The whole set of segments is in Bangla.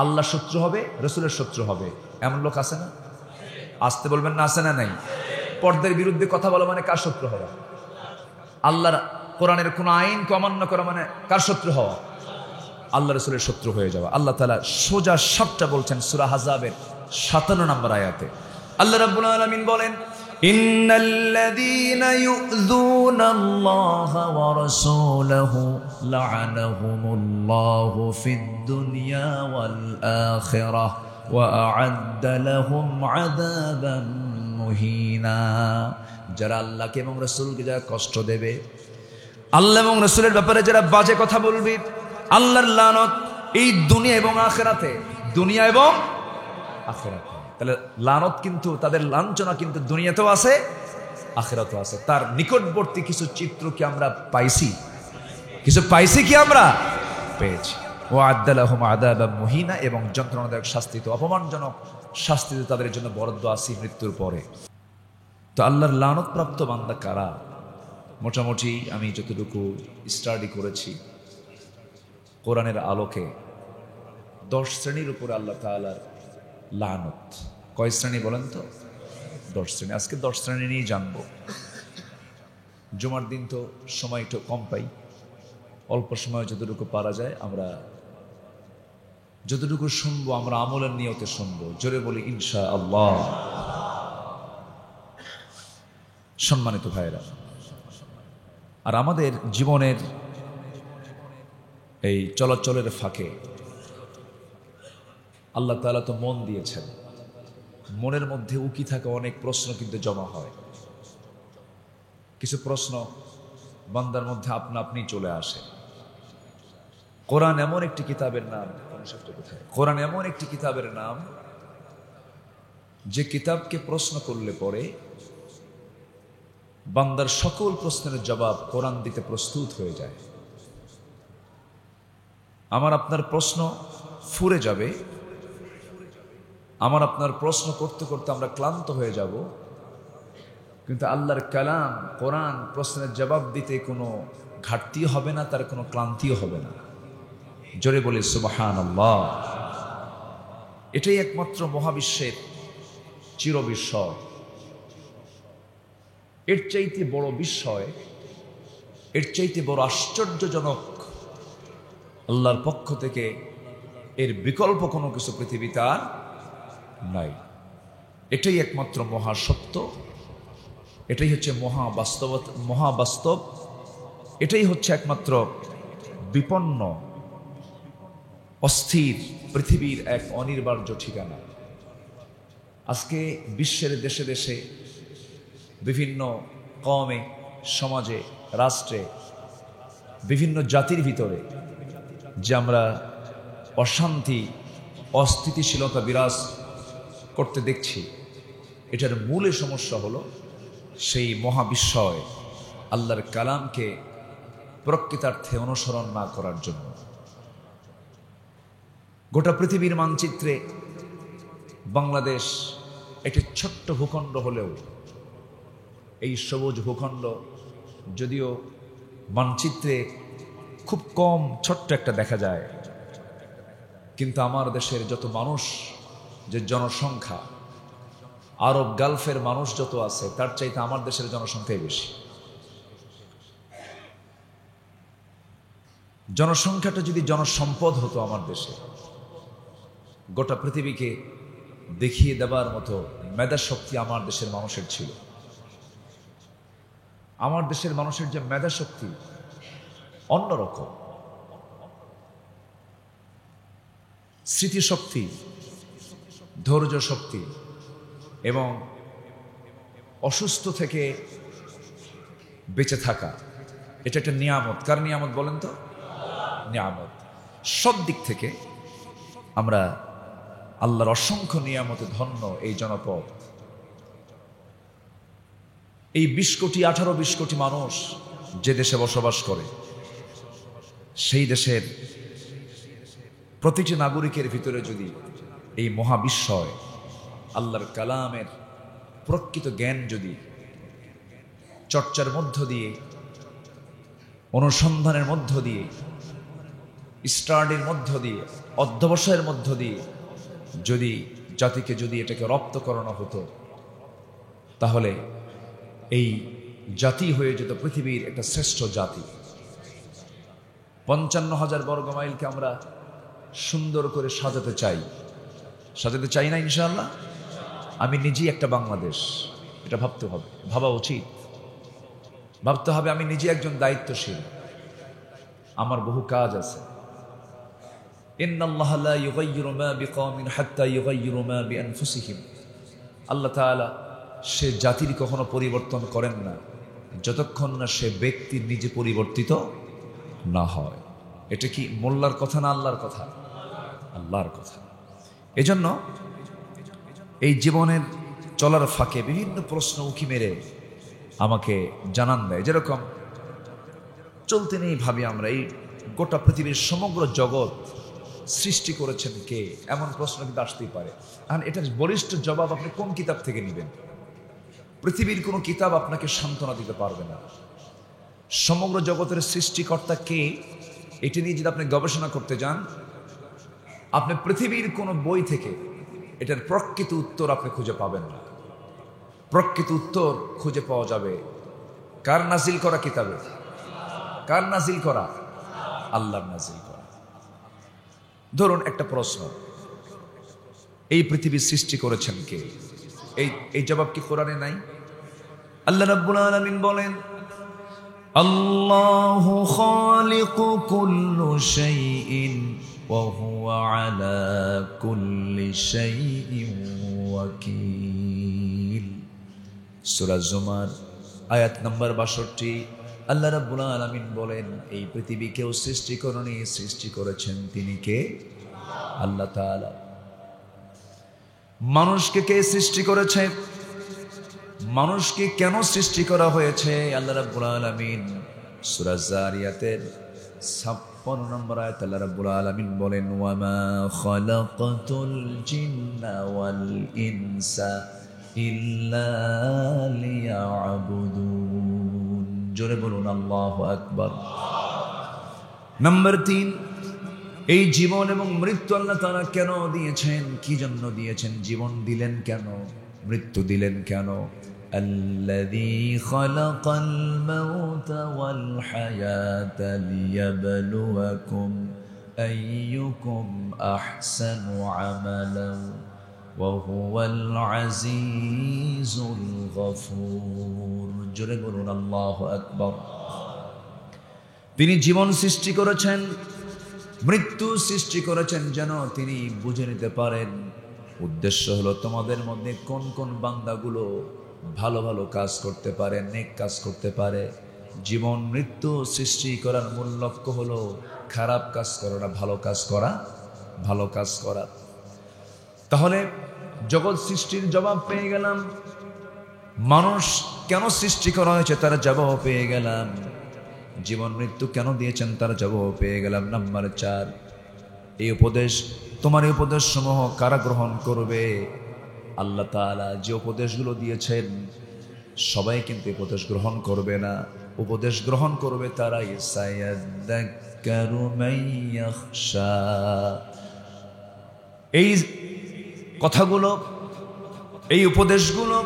আল্লাহ শত্রু হবে, রসুলের শত্রু হবে, এমন লোক আছে না? আসতে বলবেন না, আছে না নাই? পর্দার বিরুদ্ধে কথা বলা মানে কার শত্রু হওয়া? আল্লাহর কোরআনের কোন আইনকে অমান্য করা মানে কার শত্রু হওয়া? আল্লাহ রসুলের শত্রু হয়ে যাওয়া। আল্লাহ তাআলা সোজা সাপটা বলছেন সূরা আহজাবের 57 নম্বর আয়াতে। আল্লাহ রাব্বুল আলামিন বলেন, ইন্নাল্লাযীনা ইউযুনাল্লাহা ওয়া রাসূলাহু লা'আনাহুমুল্লাহু ফিদ দুনিয়া ওয়াল আখিরাহ ওয়া আ'আদ্দা লাহুম আযাবান মুহিনা। যারা আল্লাহকে এবং রাসূলকে যারা কষ্ট দেবে, আল্লাহ এবং রাসূলের ব্যাপারে যারা বাজে কথা বলবে, আল্লাহর লানত এই দুনিয়া এবং আখিরাতে, দুনিয়া এবং আখিরাতে। তাহলে লানত কিন্তু, তাদের লাঞ্ছনা কিন্তু দুনিয়াতেও আছে, আখিরাতেও আছে। তার নিকটবর্তী কিছু চিত্র কি আমরা পাইছি? কিছু পাইছি কি আমরা? পেয়েছি। ওয়া আ'আদ্দালাহুম আযাবান মুহিনা, এবং যন্ত্রণাদায়ক শাস্তি, তো অপমানজনক শাস্তি তাদের জন্য বরাদ্দ আছে মৃত্যুর পরে। তো আল্লাহর লানতপ্রাপ্ত বান্দা কারা? মোটামুটি আমি যতটুকু স্টাডি করেছি কোরআনের আলোকে 10 শ্রেণীর উপরে আল্লাহ তাআলার লানত। কয় শ্রেণী বলেন তো? 10 শ্রেণী। আজকে 10 শ্রেণী নিয়ে জানবো। জুমার দিন তো সময় একটু কম পাই, অল্প সময় যতটুকু পারা যায় আমরা যতটুকু শুনবো আমরা আমলের নিয়তে শুনবো। জোরে বলি ইনশাআল্লাহ। সম্মানিত ভাইরা, আর আমাদের জীবনের এই চলাচলের ফাঁকে আল্লাহ তাআলা তো মন দিয়েছেন, মনের মধ্যে উকি থাকা অনেক প্রশ্ন কিন্তু জমা হয়। কিছু প্রশ্ন বান্দার মধ্যে আপনা আপনি চলে আসে। কোরআন এমন একটি কিতাবের নাম, কোরআন এমন একটি কিতাবের নাম যে কিতাবকে প্রশ্ন করলে পরে বান্দার সকল প্রশ্নের জবাব কোরআন দিতে প্রস্তুত হয়ে যায়। আমার আপনার প্রশ্ন ফুরে যাবে, আমার আপনার প্রশ্ন করতে করতে আমরা ক্লান্ত হয়ে যাব, কিন্তু আল্লাহর কালাম কোরআন প্রশ্নের জবাব দিতে কোনো ঘাটতিও হবে না, তার কোনো ক্লান্তিও হবে না। জোরে বলি সুবহানাল্লাহ। এটাই একমাত্র মহাবিশ্বের চিরবিস্ময়। এর চাইতে বড় বিস্ময়, এর চাইতে বড় আশ্চর্যজনক আল্লাহর পক্ষ থেকে এর বিকল্প কোনো কিছু পৃথিবীতে আর নাই। এটাই একমাত্র মহাসত্য, এটাই হচ্ছে মহাবাস্তব, এটাই হচ্ছে একমাত্র বিপন্ন অস্থির পৃথিবীর এক অনিবার্য ঠিকানা। আজকে বিশ্বের দেশে দেশে, বিভিন্ন কওমে, সমাজে, রাষ্ট্রে, বিভিন্ন জাতির ভিতরে যে আমরা অশান্তি, অস্থিতিশীলতা বিরাজ করতে দেখছি, এটার মূলে সমস্যা হলো সেই মহাবিস্ময় আল্লাহর কালামকে প্রকৃতার্থে অনুসরণ না করার জন্য। গোটা পৃথিবীর মানচিত্রে বাংলাদেশ একটি ছোট্ট ভূখণ্ড হলেও, এই সবুজ ভূখণ্ড যদিও মানচিত্রে খুব কম ছোট্ট একটা দেখা যায়, কিন্তু আমার দেশের যত মানুষ, যে জনসংখ্যা, আরব গালফের মানুষ যত আছে তার চাইতে আমার দেশের জনসংখ্যাই বেশি। জনসংখ্যাটা যদি জনসম্পদ হতো আমার দেশে, গোটা পৃথিবীকে দেখিয়ে দেবার মতো মেধা শক্তি আমার দেশের মানুষের ছিল। আমার দেশের মানুষের যে মেধা শক্তি অন্যরকম, স্মৃতিশক্তি, ধৈর্য শক্তি, এবং অসুস্থ থেকে বেঁচে থাকা, এটা একটা নিয়ামত। কার নিয়ামত বলেন তো? নিয়ামত। সব দিক থেকে আমরা আল্লাহর অসংখ্য নিয়ামতে ধন্য এই জনপদ। এই 18-20 কোটি মানুষ যে দেশে বসবাস করে, সেই দেশের প্রতিটি নাগরিকের ভিতরে যদি এই মহাবিস্ময় আল্লাহর কালামের প্রকৃত জ্ঞান যদি চর্চার মধ্য দিয়ে, অনুসন্ধানের মধ্য দিয়ে, স্টাডির মধ্য দিয়ে অধ্যবসায়ের মধ্য দিয়ে যদি জাতিকে যদি এটাকে রপ্ত করানো হতো, তাহলে এই জাতি হয়ে যেত পৃথিবীর একটা শ্রেষ্ঠ জাতি। 55,000 বর্গ মাইলকে আমরা সুন্দর করে সাজাতে চাই না ইনশাআল্লাহ। আমি নিজেই একটা বাংলাদেশ, এটা ভাবতে হবে, ভাবা উচিত, ভাবতে হবে। আমি নিজে একজন দায়িত্বশীল, আমার বহু কাজ আছে। ইন্নাল্লাহা লা ইউগাইয়িরু মা বিকওমিন হাত্তা ইউগাইয়িরু মা বিআনফুসিহিম। আল্লাহ তাআলা সে জাতির কখনো পরিবর্তন করেন না যতক্ষণ না সে ব্যক্তি নিজে পরিবর্তিত না হয়। এটা কি মোল্লার কথা না আল্লাহর কথা? আল্লাহর কথা। এজন্য এই জীবনের চলার ফাঁকে বিভিন্ন প্রশ্ন উঁকি মেরে আমাকে জানান দেয়। যেরকম চলতে নেই ভাবি আমরা, এই গোটা পৃথিবীর সমগ্র জগৎ সৃষ্টি করেছেন কে, এমন প্রশ্ন কিন্তু আসতেই পারে। আর এটার বলিষ্ঠ জবাব আপনি কোন কিতাব থেকে নেবেন? পৃথিবীর কোনো কিতাব আপনাকে সান্ত্বনা দিতে পারবে না। সমগ্র জগতের সৃষ্টিকর্তা কে, এটি নিয়ে যদি আপনি গবেষণা করতে যান, আপনি পৃথিবীর কোনো বই থেকে এটার প্রকৃত উত্তর আপনি খুঁজে পাবেন না। প্রকৃত উত্তর খুঁজে পাওয়া যাবে কার নাজিল করা কিতাবে? কার নাজিল করা? আল্লাহর নাজিল করা। ধরুন একটা প্রশ্ন, এই পৃথিবী সৃষ্টি করেছেন কে? এই জবাব কি কোরআনে নাই? আল্লাহ রাব্বুল আলামিন বলেন, আল্লাহু খালিকু কুল্লি শাইইন ওয়া হুয়া আলা কুল্লি শাইইন ওয়াকিল। সূরা জুমার আয়াত নম্বর 62। আল্লাহ রাব্বুল আলামিন বলেন, এই পৃথিবী কেউ সৃষ্টি করেনি, সৃষ্টি করেছেন তিনি কে? আল্লাহ তাআলা। মানুষকে কে সৃষ্টি করেছে? মানুষকে কেন সৃষ্টি করা হয়েছে? আল্লাহ রাব্বুল আলামিন সূরা যারিয়াতের 56 নম্বর আয়াতে আল্লাহ রাব্বুল আলামিন বলেন, ওয়া মা খালাকাতুল জিন্না ওয়াল ইনসা ইল্লা লিয়াবুদুন। জোরে বলুন আল্লাহু আকবার। নাম্বার 3, এই জীবন এবং মৃত্যু আল্লাহ তাআলা কেন দিয়েছেন? কি জন্য দিয়েছেন? জীবন দিলেন কেন? মৃত্যু দিলেন কেন? আল্লাযী খালাকাল মাউতা ওয়াল হায়াতা লিয়াবলুয়াকুম আইয়ুকুম আহসানু আমালান ওয়া হুয়াল আজিজুল গফুর। জোরে বলুন আল্লাহু আকবার। তিনি জীবন সৃষ্টি করেছেন, মৃত্যু সৃষ্টি করেছেন যেন তিনি বুঝে নিতে পারেন। উদ্দেশ্য হলো তোমাদের মধ্যে কোন কোন বান্দাগুলো ভালো ভালো কাজ করতে পারে, নেক কাজ করতে পারে। জীবন মৃত্যু সৃষ্টি করার মূল লক্ষ্য হলো খারাপ কাজ করা না, ভালো কাজ করা, ভালো কাজ করা। তাহলে জগৎ সৃষ্টির জবাব পেয়ে গেলাম, মানুষ কেন সৃষ্টি করা হয়েছে তার জবাব পেয়ে গেলাম, জীবন মৃত্যু কেন দিয়েছেন তার জবাব পেয়ে গেলাম। নাম্বার 4, এই উপদেশ, তোমার এই উপদেশ সমূহ কারা গ্রহণ করবে? আল্লাহ তাআলা যে উপদেশগুলো দিয়েছেন সবাই কিন্তু উপদেশ গ্রহণ করবে না। উপদেশ গ্রহণ করবে তারাই। সায়াযাক্কারু মান ইয়াখশা। এই কথাগুলো, এই উপদেশগুলো,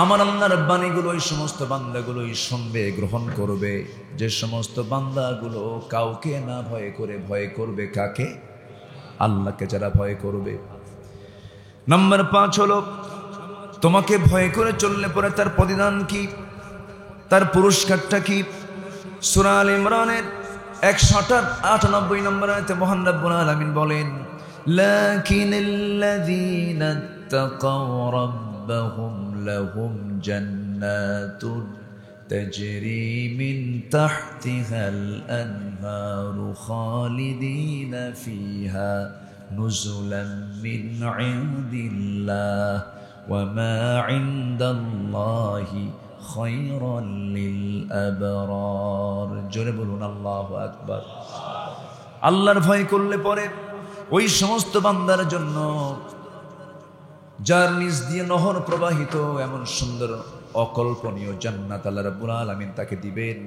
আমার আল্লাহর বাণীগুলো এই সমস্ত বান্দাগুলোই শুনবে, গ্রহণ করবে। যে সমস্ত বান্দাগুলো কাউকে না ভয় করে, ভয় করবে কাকে? আল্লাহকে যারা ভয় করবে। নাম্বার 5 হলো, তোমাকে ভয় করে চললে পরে তার প্রতিদান কি, তার পুরস্কারটা কি? সূরা আল ইমরানের 198 নম্বর আয়াতে মহান রব্বুল আলামিন বলেন, লাকিনাল্লাযীনা তাকাও রাব্বাহুম লাহুম জান্নাতুন তাজরি মিন তাহতিহাল আনহারু খালিদিনা ফিহা নুজুলাম মিন ইনদিল্লাহ ওয়া মা ইনদাল্লাহি খায়রাল লিল আবরার। জোরে বলুন আল্লাহু আকবার। আল্লাহর ভয় করলে পরে ওই সমস্ত বান্দার জন্য যার নিজ দিয়ে নহর প্রবাহিত এমন সুন্দর অকল্পনীয় জান্নাত আল্লাহ রাব্বুল আলামিন তাকে দিবেন।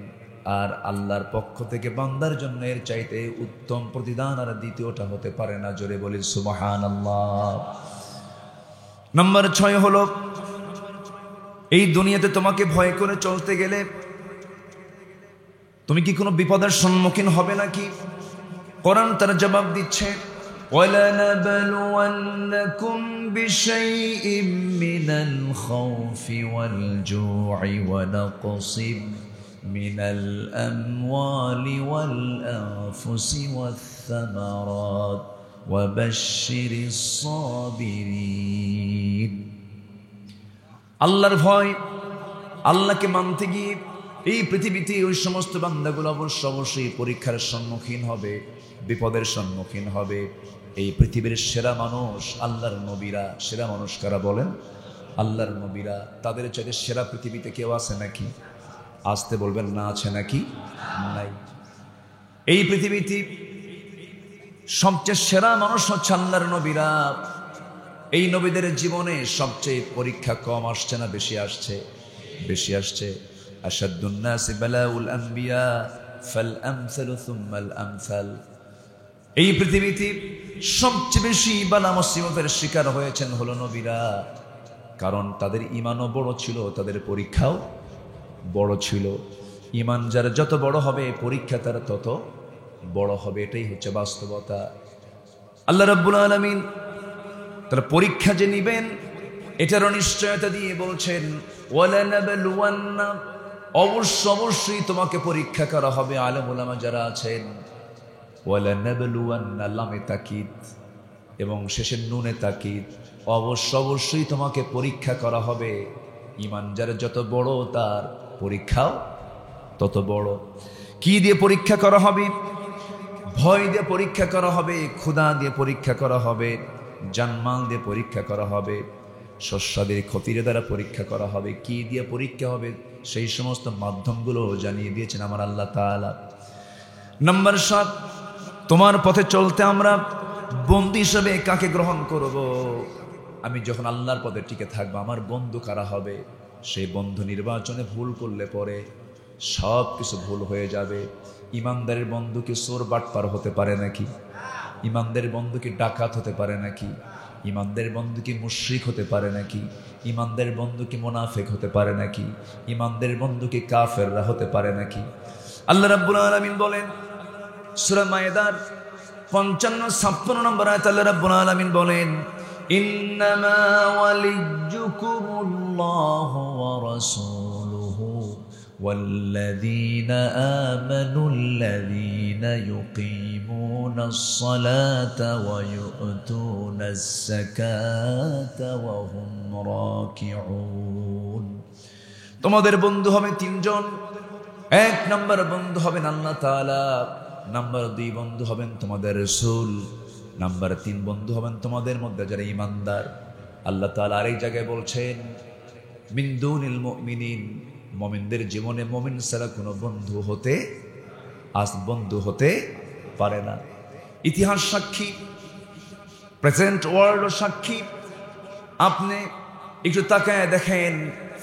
আর আল্লাহর পক্ষ থেকে বান্দার জন্য এর চাইতে উত্তম প্রতিদান আর দ্বিতীয়টা হতে পারে না। জোরে বলি সুবহানাল্লাহ। নম্বর 6 হলো, এই দুনিয়াতে তোমাকে ভয় করে চলতে গেলে তুমি কি কোনো বিপদের সম্মুখীন হবে নাকি? কোরআন তার জবাব দিচ্ছে, وَلَنَبْلُوَنَّكُمْ بِشَيْءٍ مِّنَ الْخَوْفِ وَالْجُوعِ وَنَقْصٍ مِّنَ الْأَمْوَالِ وَالْأَنفُسِ وَالثَّمَرَاتِ وَبَشِّرِ الصَّابِرِينَ। আল্লাহর ভয়, আল্লাহকে মানতে গিয়ে এই পৃথিবীতে ওই সমস্ত বান্দাগুলো অবশ্যই পরীক্ষার সম্মুখীন হবে, বিপদের সম্মুখীন হবে। এই পৃথিবীর সেরা মানুষ আল্লাহর নবীরা। সেরা মানুষ কারা বলেন? আল্লাহর নবীরা। তাদের চাইতে সেরা পৃথিবীতে কেউ আছে নাকি? আসতে বলবেন না, আছে নাকি? নাই। এই পৃথিবীতে সবচেয়ে সেরা মানুষ হচ্ছে আল্লাহর নবীরা। এই নবীদের জীবনে সবচেয়ে পরীক্ষা কম আসছে না বেশি আসছে? বেশি আসছে। আশাদ্দুন নাসি বালাউল আম্বিয়া ফাল আমসালু সুম্মাল আমসাল। এই পৃথিবীতে সবচেয়ে বেশি বালা মুসিবতের শিকার হয়েছেন হলো নবীরা। কারণ তাদের ঈমানও বড় ছিল, তাদের পরীক্ষাও বড় ছিল। ঈমান যার যত বড় হবে পরীক্ষা তার তত বড় হবে। এটাই হচ্ছে বাস্তবতা। আল্লাহ রাব্বুল আলামিন তার পরীক্ষা যে নিবেন এটারও নিশ্চয়তা দিয়ে বলছেন, ওয়ালানাবলুওয়ান্না, অবশ্যই তোমাকে পরীক্ষা করা হবে। আলেম ওলামা যারা আছেন, ওয়ালানাবলুওয়ান্না, লামে তাকিদ এবং শেষের নুনে তাকিদ, অবশ্যই তোমাকে পরীক্ষা করা হবে। ঈমান যার যত বড় তার পরীক্ষাও তত বড়। কি দিয়ে পরীক্ষা করা হবে? ভয় দিয়ে পরীক্ষা করা হবে, ক্ষুধা দিয়ে পরীক্ষা করা হবে, জানমাল দিয়ে পরীক্ষা করা হবে, শস্যাদের ক্ষতির দ্বারা পরীক্ষা করা হবে। কি দিয়ে পরীক্ষা হবে সেই সমস্ত মাধ্যমগুলো জানিয়ে দিয়েছেন আমার আল্লাহ তাআলা। নাম্বার 7, তোমার পথে চলতে আমরা বন্ধু হিসেবে কাকে গ্রহণ করব? আমি যখন আল্লাহর পথে টিকে থাকবো, আমার বন্ধু কারা হবে? সেই বন্ধু নির্বাচনে ভুল করলে পরে সব কিছু ভুল হয়ে যাবে। ইমানদারের বন্ধু কি চোর বাটপার হতে পারে নাকি? ইমানদারের বন্ধু কি ডাকাত হতে পারে নাকি? ইমানদারের বন্ধু কি মুশরিক হতে পারে নাকি? ইমানদারের বন্ধু কি মুনাফিক হতে পারে নাকি? ইমানদারের বন্ধু কি কাফেররা হতে পারে নাকি? আল্লাহ রাব্বুল আলামিন বলেন সূরা মায়েদার 55-56 নম্বর আয়াত, আল্লাহ রাব্বুল আলামিন বলেন, ইন্নামা ওয়ালিয়্যুকুমুল্লাহু ওয়া রাসূলুহু ওয়াল্লাযীনা আমানুল্লাযীনা ইউকিমুনাস সালাতা ওয়া ইউতুনাস যাকাতা ওয়া হুম রাকিউন। তোমাদের বন্ধু হবে 3 জন। 1 নম্বর বন্ধু হবেন আল্লাহ তাআলা, নাম্বার 2 বন্ধু হবেন তোমাদের রাসূল, নাম্বার 3 বন্ধু হবেন তোমাদের মধ্যে যারা ঈমানদার। আল্লাহ তাআলা আরেক জায়গায় বলছেন, মিন দুনিল মুমিনিন, মুমিনদের জীবনে মুমিন ছাড়া কোনো বন্ধু হতে পারে না। ইতিহাস সাক্ষী, প্রেজেন্ট ওয়ার্ল্ড সাক্ষী। আপনি একটু তাকায় দেখেন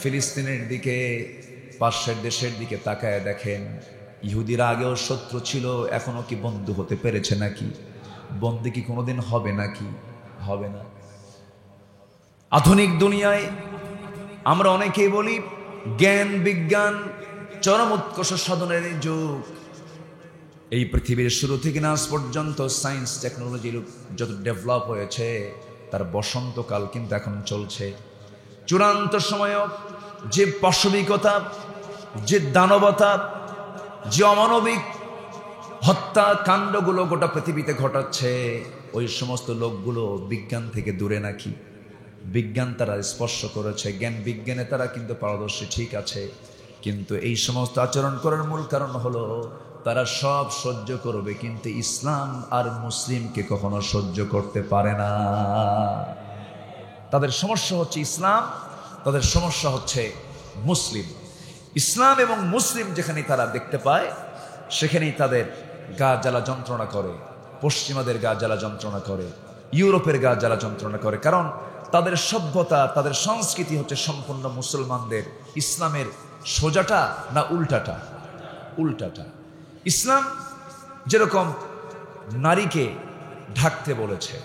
ফিলিস্তিনের দিকে, পাশের দেশের দিকে তাকায় দেখেন। ইহুদিরা আগেও শত্রু ছিল, এখনো কি বন্ধু হতে পেরেছে নাকি? বন্ধু কি কোনোদিন হবে নাকি? হবে না। আধুনিক দুনিয়ায় আমরা অনেকেই বলি জ্ঞান বিজ্ঞান চরম উৎকর্ষ সাধনের যুগ। এই পৃথিবীর শুরু থেকে আজ পর্যন্ত সায়েন্স টেকনোলজি যত ডেভেলপ হয়েছে তার বসন্তকাল কিন্তু এখন চলছে। চূড়ান্ত সময়ও যে পাশবিকতা, যে দানবতা, যে অমানবিক হত্যাকাণ্ডগুলো গোটা পৃথিবীতে ঘটাচ্ছে, ওই সমস্ত লোকগুলো বিজ্ঞান থেকে দূরে নাকি? বিজ্ঞান তারা স্পর্শ করেছে, জ্ঞান বিজ্ঞানে তারা কিন্তু পারদর্শী, ঠিক আছে, কিন্তু এই সমস্ত আচরণ করার মূল কারণ হলো তারা সব সহ্য করবে কিন্তু ইসলাম আর মুসলিমকে কখনো সহ্য করতে পারে না। তাদের সমস্যা হচ্ছে ইসলাম, তাদের সমস্যা হচ্ছে মুসলিম। ইসলাম এবং মুসলিম যেখানে তারা দেখতে পায় সেখানেই তাদের গা জ্বালা যন্ত্রণা করে, পশ্চিমাদের গা জ্বালা যন্ত্রণা করে, ইউরোপের গা জ্বালা যন্ত্রণা করে। কারণ তাদের সভ্যতা, তাদের সংস্কৃতি হচ্ছে সম্পূর্ণ মুসলমানদের। ইসলামের সোজাটা না উল্টাটা? উল্টাটা। ইসলাম যেরকম নারীকে ঢাকতে বলেছে,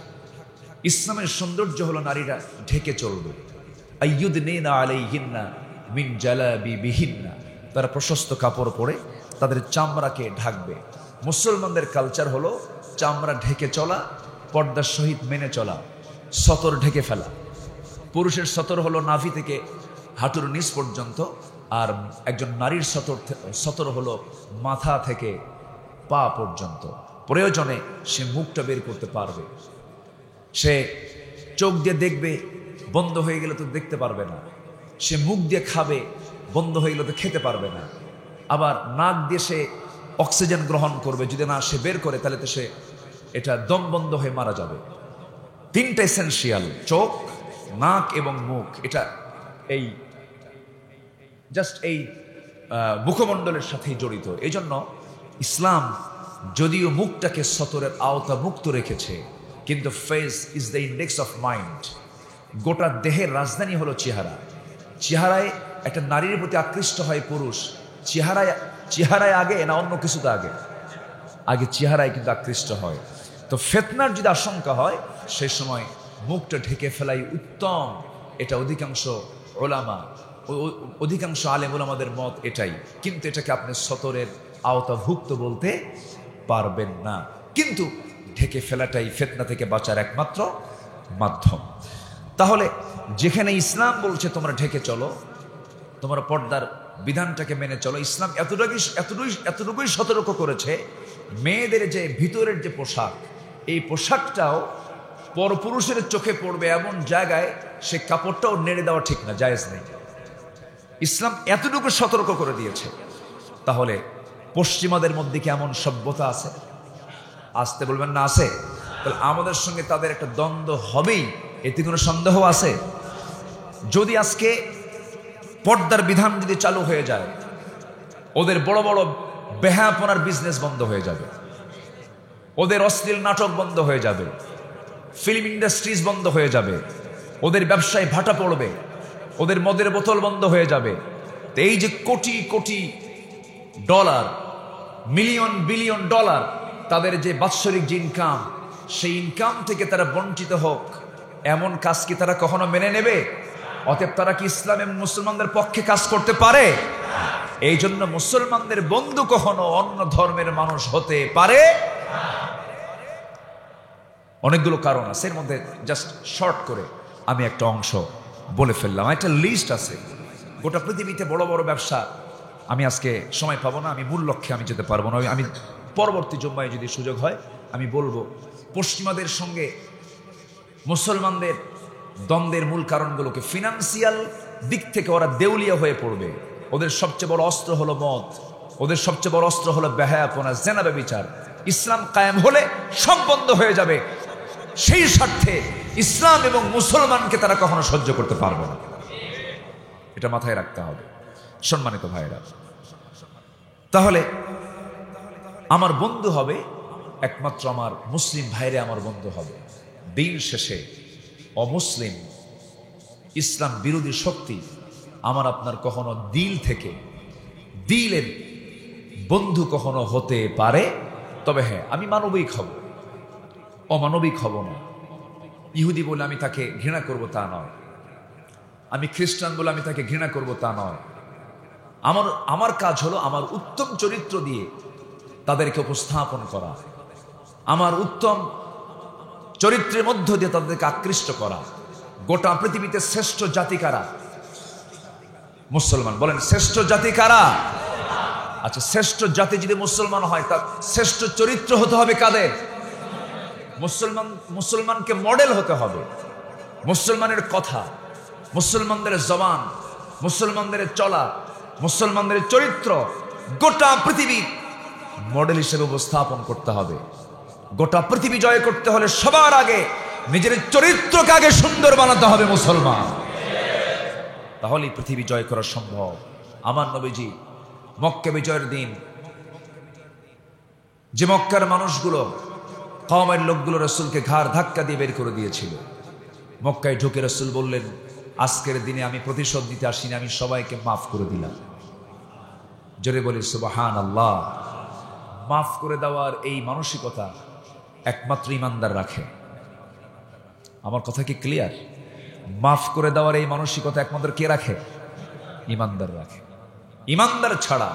ইসলামের সৌন্দর্য হলো নারীরা ঢেকে চলবে। আইয়ুদনিনা আলাইহিন্না মিন জালাবিবিহিন্না, তারা প্রশস্ত কাপড় পরে তাদের চামড়াকে ঢাকবে। মুসলমানদের কালচার হলো চামড়া ঢেকে চলা, পর্দার সহিত মেনে চলা, সতর ঢেকে ফেলা। পুরুষের সতর হলো নাভি থেকে হাঁটুর নিচ পর্যন্ত, আর একজন নারীর সতর হলো মাথা থেকে পা পর্যন্ত। প্রয়োজনে সে মুখটা বের করতে পারবে, সে চোখ দিয়ে দেখবে, বন্ধ হয়ে গেলে তো দেখতে পারবে না। সে মুখ দিয়ে খাবে, বন্ধ হয়ে গেলে তো খেতে পারবে না। আবার নাক দিয়ে সে অক্সিজেন গ্রহণ করবে, যদি না সে বের করে তাহলে তো সে এটা দম বন্ধ হয়ে মারা যাবে। তিনটা এসেনশিয়াল, চোখ, নাক এবং মুখ, এটা এই জাস্ট এই মুখমণ্ডলের সাথেই জড়িত। এই জন্য ইসলাম যদিও মুখটাকে সতরের আওতা মুক্ত রেখেছে, কিন্তু face is the index of mind. গোটা দেহের রাজধানী হলো চেহারা। চেহারায় একটা নারীর প্রতি আকৃষ্ট হয় পুরুষ, চেহারায় আগে না অন্য কিছুতে আগে চেহারায় কিন্তু আকৃষ্ট হয়। তো ফিতনার যদি আশঙ্কা হয় সেই সময় মুখটা ঢেকে ফেলাই উত্তম। এটা অধিকাংশ আলেম ওলামাদের মত এটাই। কিন্তু এটাকে আপনি সতরের আওতাভুক্ত বলতে পারবেন না। কিন্তু ঢেকে ফেলাটাই ফিতনা থেকে বাঁচার একমাত্র মাধ্যম। তাহলে যেখানে ইসলাম বলছে তোমরা ঢেকে চলো, তোমরা পর্দার বিধানটাকে মেনে চলো, ইসলাম এতটুকুই সতর্ক করেছে মেয়েদের যে ভিতরের যে পোশাক, এই পোশাকটাও পরপুরুষের চোখে পড়বে এমন জায়গায় সে কাপড়টাও নেড়ে দেওয়া ঠিক না, জায়েজ নেই। ইসলাম এতটুকু সতর্ক করে দিয়েছে। তাহলে পশ্চিমাদের মধ্যে কি এমন সভ্যতা আছে? আসতে বলবেন না আছে? তাহলে আমাদের সঙ্গে তাদের একটা দ্বন্দ্ব হবেই, এতে কোনো সন্দেহ আছে? যদি আজকে পর্দার বিধান যদি চালু হয়ে যায়, ওদের বড় বড় বেহায়াপনার বিজনেস বন্ধ হয়ে যাবে, ওদের অশ্লীল নাটক বন্ধ হয়ে যাবে, ফিল্ম ইন্ডাস্ট্রিজ বন্ধ হয়ে যাবে, ওদের ব্যবসায় ভাটা পড়বে, ওদের মদের বোতল বন্ধ হয়ে যাবে। এই যে crore crore dollar, million billion dollar তাদের যে বাৎসরিক যে ইনকাম, সেই ইনকাম থেকে তারা বঞ্চিত হোক, এমন কাজ কি তারা কখনো মেনে নেবে? অতএব তারা কি ইসলাম এবং মুসলমানদের পক্ষে কাজ করতে পারে? এই জন্য মুসলমানদের বন্ধু কখনো অন্য ধর্মের মানুষ হতে পারে। অনেকগুলো কারণ আছে, এর মধ্যে জাস্ট শর্ট করে আমি একটা অংশ বলে ফেললাম। একটা লিস্ট আছে, গোটা পৃথিবীতে বড় বড় ব্যবসা। আমি আজকে সময় পাবো না, আমি মূল লক্ষ্যে আমি যেতে পারবো না, আমি পরবর্তী জুম্মায় যদি সুযোগ হয় আমি বলবো। পশ্চিমাদের সঙ্গে মুসলমানদের দ্বন্দ্বের মূল কারণগুলোকে, ফিনান্সিয়াল দিক থেকে ওরা দেউলিয়া হয়ে পড়বে। ওদের সবচেয়ে বড় অস্ত্র হলো মদ, ওদের সবচেয়ে বড় অস্ত্র হলো বেহায়াপনা, জেনা, ব্যভিচার। ইসলাম কায়েম হলে সব বন্ধ হয়ে যাবে। সেই স্বার্থে ইসলাম এবং মুসলমানকে তারা কখনো সহ্য করতে পারবে না, এটা মাথায় রাখতে হবে সম্মানিত ভাইরা। তাহলে আমার বন্ধু হবে একমাত্র আমার মুসলিম ভাইরে আমার বন্ধু হবে। দিন শেষে অমুসলিম, ইসলাম বিরোধী শক্তি আমার আপনার কখনো দিল থেকে, দিলের বন্ধু কখনো হতে পারে। তবে হ্যাঁ, আমি মানবিক হব, অমানবিক হব না। ইহুদি বলে আমি তাকে ঘৃণা করব তা নয়, আমি খ্রিস্টান বলে আমি তাকে ঘৃণা করব তা নয়। আমার কাজ হলো আমার উত্তম চরিত্র দিয়ে তাদেরকে উপস্থাপন করা, আমার উত্তম চরিত্রের মধ্য দিয়ে তাদেরকে আকৃষ্ট করা। গোটা পৃথিবীতে শ্রেষ্ঠ জাতি কারা? মুসলমান। বলেন শ্রেষ্ঠ জাতি কারা? আচ্ছা, শ্রেষ্ঠ জাতি যদি মুসলমান হয়, তার শ্রেষ্ঠ চরিত্র হতে হবে কাদের? মুসলমানকে মডেল হতে হবে। মুসলমানের কথা, মুসলমানদের জবান, মুসলমানদের চলা, মুসলমানদের চরিত্র গোটা পৃথিবী মডেল হিসেবে উপস্থাপন করতে হবে। গোটা পৃথিবী জয় করতে হলে সবার আগে নিজের চরিত্রকে আগে সুন্দর বানাতে হবে মুসলমান, তাহলেই পৃথিবী জয় করা সম্ভব। আমার নবীজি মক্কা বিজয়ের দিন যে মক্কার মানুষগুলো, কওমের লোকগুলো রাসূলকে ঘাড় ধাক্কা দিয়ে বের করে দিয়েছিল, মক্কায় ঢুকে রাসূল বললেন, আজকের দিনে আমি প্রতিশোধ দিতে আসিনি, আমি সবাইকে মাফ করে দিলাম। জোরে বলি সুবহানাল্লাহ। মাফ করে দেওয়ার এই মানসিকতা একমাত্র ইমানদার রাখে। আমার কথা কি ক্লিয়ার? মাফ করে দেওয়ার এই মানসিকতা একমাত্র কে রাখে? ইমানদার রাখে। ইমানদার ছাড়া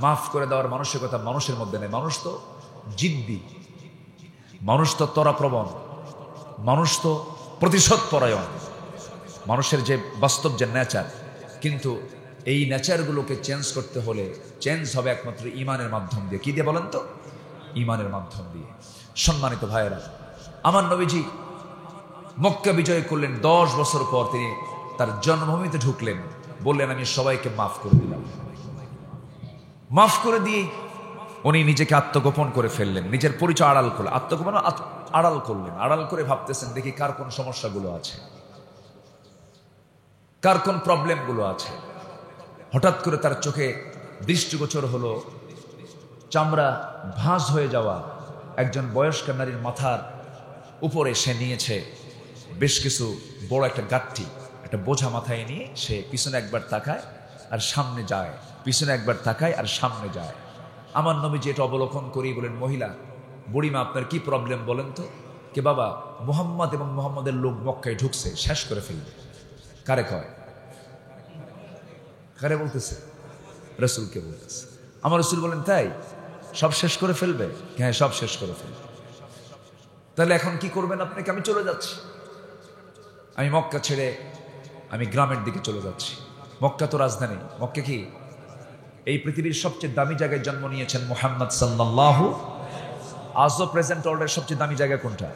মাফ করে দেওয়ার মানসিকতা মানুষের মধ্যে নেই। মানুষ তো জিদ্দি, মানুষ তো ত্বরাপ্রবণ, মানুষ তো প্রতিশোধ পরায়ণ, মানুষের যে বাস্তব যে নেচার। কিন্তু এই নেচারগুলোকে চেঞ্জ করতে হলে চেঞ্জ হবে একমাত্র ইমানের মাধ্যম দিয়ে। কি দিয়ে বলেন তো? ইমানের মাধ্যম দিয়ে। সম্মানিত ভাইয়েরা, আমার নবীজি মক্কা বিজয় করলেন, 10 বছর পর তিনি তার জন্মভূমিতে ঢুকলেন, বললেন আমি সবাইকে মাফ করে দিলাম। মাফ করে দিয়ে উনি নিজেকে আত্মগোপন করে ফেললেন, নিজের পরিচয় আড়াল করলেন। আত্মগোপন আড়াল করলেন, আড়াল করে ভাবতেছেন দেখি কার কোন সমস্যাগুলো আছে, কার কোন প্রবলেমগুলো আছে। হঠাৎ করে তার চোখে দৃষ্টিগোচর হলো চামড়া ভাঁজ হয়ে যাওয়া একজন বয়স্ক নারীর মাথার উপরে সে নিয়েছে বেশ কিছু বড় একটা গাঁটটি, একটা বোঝা মাথায় নিয়ে সে পিছনে একবার তাকায় আর সামনে যায়, পিছনে একবার তাকায় আর সামনে যায়। আমার নবী যেটা অবলোকন করি বলেন, মহিলা বুড়িমা আপনার কি প্রবলেম বলেন তো? কে বাবা, মুহাম্মদ এবং মুহাম্মদের লোক মক্কায় ঢুকছে, শেষ করে ফেলবে। কারে কয়? কারে বলতেছে? রসুলকে বলতেছে। আমার রসুল বলেন তাই সব শেষ করে ফেলবে? হ্যাঁ, সব শেষ করে ফেলবে। তাহলে এখন কি করবেন আপনি? আমি চলে যাচ্ছি, আমি মক্কা ছেড়ে আমি গ্রামের দিকে চলে যাচ্ছি। মক্কা তো রাজধানী। মক্কা কি? এই পৃথিবীর সবচেয়ে দামি জায়গায় জন্ম নিয়েছেন মুহাম্মদ সাল্লাল্লাহু। আজও প্রেজেন্ট ওয়ার্ল্ডের সবচেয়ে দামি জায়গা কোনটা?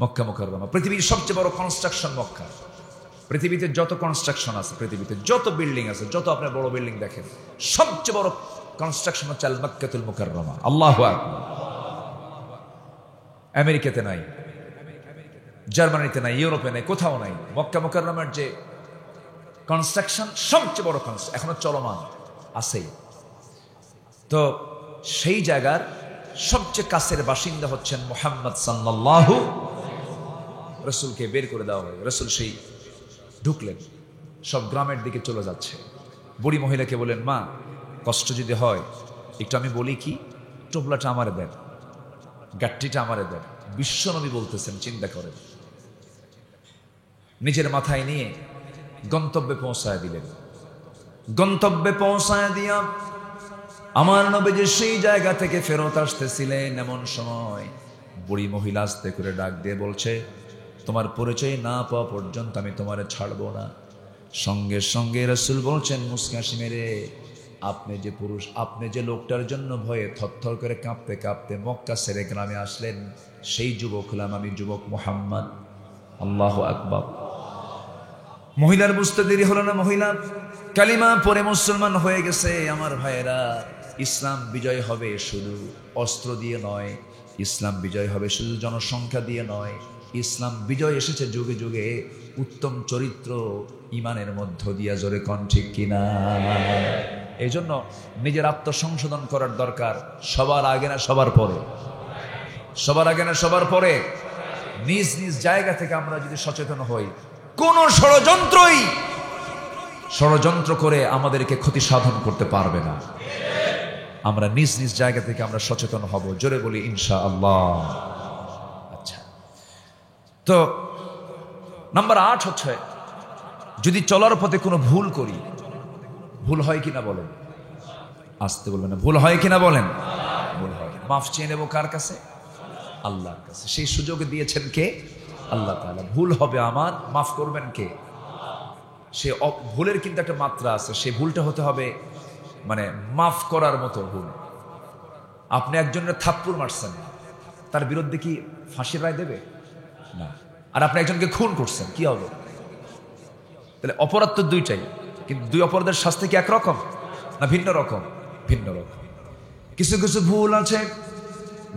মক্কা মুকাররমা। পৃথিবীর সবচেয়ে বড় কনস্ট্রাকশন মক্কা। পৃথিবীতে যত কনস্ট্রাকশন আছে, পৃথিবীতে যত বিল্ডিং আছে, যত আপনার বড় বিল্ডিং দেখেন, সবচেয়ে বড় কনস্ট্রাকশন হচ্ছে আল মক্কাতুল মুকাররমা। আল্লাহু আকবার। আমেরিকাতে নাই, জার্মানিতে নাই, ইউরোপে নাই, কোথাও নাই। মক্কা মুকাররমার যে কনস্ট্রাকশন সবচেয়ে বড় কনস্ট্রাকশন এখনো চলমান আছেই। তো সেই জায়গার সবচেয়ে কাছের বাসিন্দা হচ্ছেন মুহাম্মদ সাল্লাল্লাহু। রসুলকে বের করে দেওয়া হয়, রসুল সেই ঢুকলেন, সব গ্রামের দিকে চলে যাচ্ছে। বুড়ি মহিলাকে বলেন, মা কষ্ট যদি হয় একটু আমি বলি কি, টোপলাটা আমারে দেন, গাট্টিটা আমারে দেন। বিশ্বনবী বলতেছেন, চিন্তা করেন। নিজের মাথায় নিয়ে গন্তব্যে পৌঁছায় দিলেন। গন্তব্যে পৌঁছায় দিয়া আমার নবী যে সেই জায়গা থেকে ফেরত আসতেছিলেন, এমন সময় বুড়ি মহিলা আস্তে করে ডাক দিয়ে বলছে, তোমার পরিচয় না পাওয়া পর্যন্ত আমি তোমারে ছাড়বো না। সঙ্গে সঙ্গে রাসূল বলছেন মুস্কি হাসি মেরে, আপনি যে পুরুষ, আপনি যে লোকটার জন্য ভয়ে থরথর করে কাঁপতে কাঁপতে মক্কা ছেড়ে গ্রামে আসলেন, সেই যুবক হলাম আমি, যুবক মুহাম্মদ। আল্লাহু আকবার। মহিলার বুঝতে দেরি হলো না, মহিলা কালিমা পরে মুসলমান হয়ে গেছে। আমার ভাইয়েরা, ইসলাম বিজয় হবে শুধু অস্ত্র দিয়ে নয়, ইসলাম বিজয় হবে শুধু জনসংখ্যা দিয়ে নয়। ইসলাম বিজয় এসেছে যুগে যুগে উত্তম চরিত্র ইমানের মধ্য দিয়া। জোরে কোন ঠিক কিনা? এই জন্য নিজের আত্মসংশোধন করার দরকার। সবার আগে না সবার পরে? সবার আগে না সবার পরে? নিজ নিজ জায়গা থেকে আমরা যদি সচেতন হই, কোন ষড়যন্ত্র করে আমাদেরকে ক্ষতি সাধন করতে পারবে না। আমরা নিজ নিজ জায়গা থেকে আমরা সচেতন হব। জোরে বলি ইনশাআল্লাহ। আচ্ছা, তো নাম্বার 8 হচ্ছে, যদি চলার পথে কোনো ভুল করি, ভুল হয় কিনা বলেন? আসতে বলবেন না, ভুল হয় কিনা বলেন? ভুল হয়। মাফ চেয়ে নেব কার কাছে? আল্লাহর কাছে। সেই সুযোগ দিয়েছেন কে? আল্লাহ তাআলা। ভুল হবে আমার, মাফ করবেন কে? সে ভুলের কিন্তু একটা মাত্রা আছে, সেই ভুলটা হতে হবে মানে মাফ করার মতো ভুল। আপনি একজনের থাপ্পড় মারছেন, তার বিরুদ্ধে কি ফাঁসির রায় দেবে? না। আর আপনি একজনকে খুন করছেন, কি হবে? তাহলে অপরাধ তো দুইটাই, কিন্তু দুই অপরাধের শাস্তি কি একরকম না ভিন্ন রকম? ভিন্ন রকম। কিছু কিছু ভুল আছে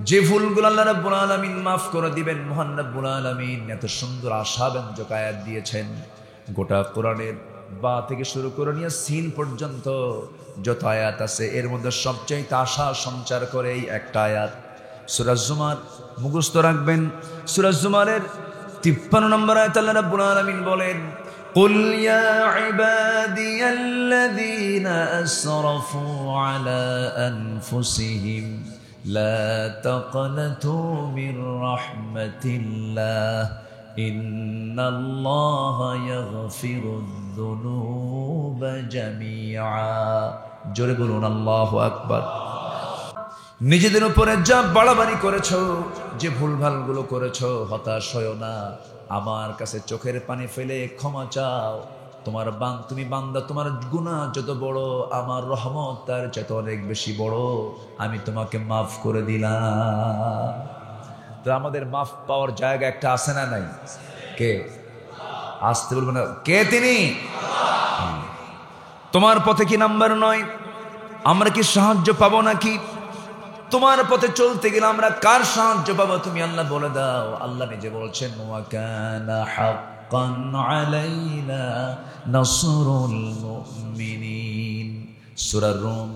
যে ভুলগুলো আল্লাহ রাব্বুল আলামিন মাফ করে দিবেন। মহান রাব্বুল আলামিন এত সুন্দর আশাব্যঞ্জক আয়াত দিয়েছেন। গোটা কোরআনের বা থেকে শুরু করে নিয়ে সিন পর্যন্ত যত আয়াত আছে, এর মধ্যে সবচেয়ে আশা সঞ্চার করে এই একটা আয়াত। সূরা জুমার মুখস্থ রাখবেন। সূরা জুমারের 53 নম্বর আয়াত আল্লাহ রাব্বুল আলামিন বলেন, قل يا عبادي الذين أسرفوا على أنفسهم لا تقنطوا من رحمة الله إن الله يغفر الذنوب جميعا জোরে বলুন আল্লাহু আকবার। নিজেদের উপরে যা বাড়াবাড়ি করেছো, যে ভুলভালগুলো করেছো, হতাশ হয়ো না। আমার কাছে চোখের পানি ফেলে ক্ষমা চাও। তুমি বান্দা, তোমার গুনাহ যত বড়, আমার রহমত তার চেয়ে অনেক বেশি বড়। আমি তোমাকে মাফ করে দিলাম। তো আমাদের মাফ পাওয়ার জায়গা একটা আছে না নাই? কে? আসতে বলবো না, কে তিনি? তোমার পথে কি নাম্বার 9? আমরা কি সাহায্য পাবো নাকি? তোমার পথে চলতে গেলে আমরা কার সাহায্য পাবো? তুমি আল্লাহ বলে দাও। আল্লাহ নিজে বলছেন, ওয়া কানা হাক্কান আলাইনা নাসরুল মুমিনিন। সূরা রুম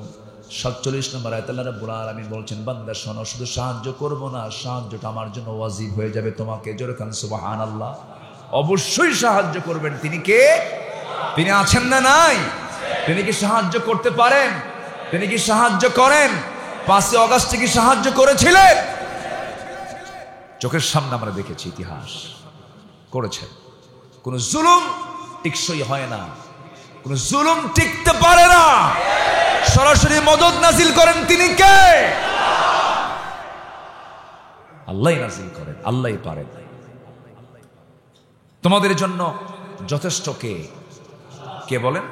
47 নম্বর আয়াতে আল্লাহ রাব্বুল আলামিন বলছেন, বান্দা শোনো, শুধু সাহায্য করব না, সাহায্যটা আমার জন্য ওয়াজিব হয়ে যাবে তোমাকে। জোরে কান সুবহানাল্লাহ। অবশ্যই সাহায্য করবেন। তিনি কে? তিনি আছেন না নাই? তিনি কি সাহায্য করতে পারেন? তিনি কি সাহায্য করেন? 5 অগাস্টে কি সাহায্য করেছিলেন? চোখের সামনে আমরা দেখেছি, ইতিহাস করেছেন। কোন জুলুম টিকসই হয় না, কোন জুলুম টিকতে পারে না। সরাসরি মদদ নাজিল করেন তিনি কে? আল্লাহই নাজিল করেন, আল্লাহই পারেন। তোমাদের জন্য যথেষ্ট কে? কে বলেন?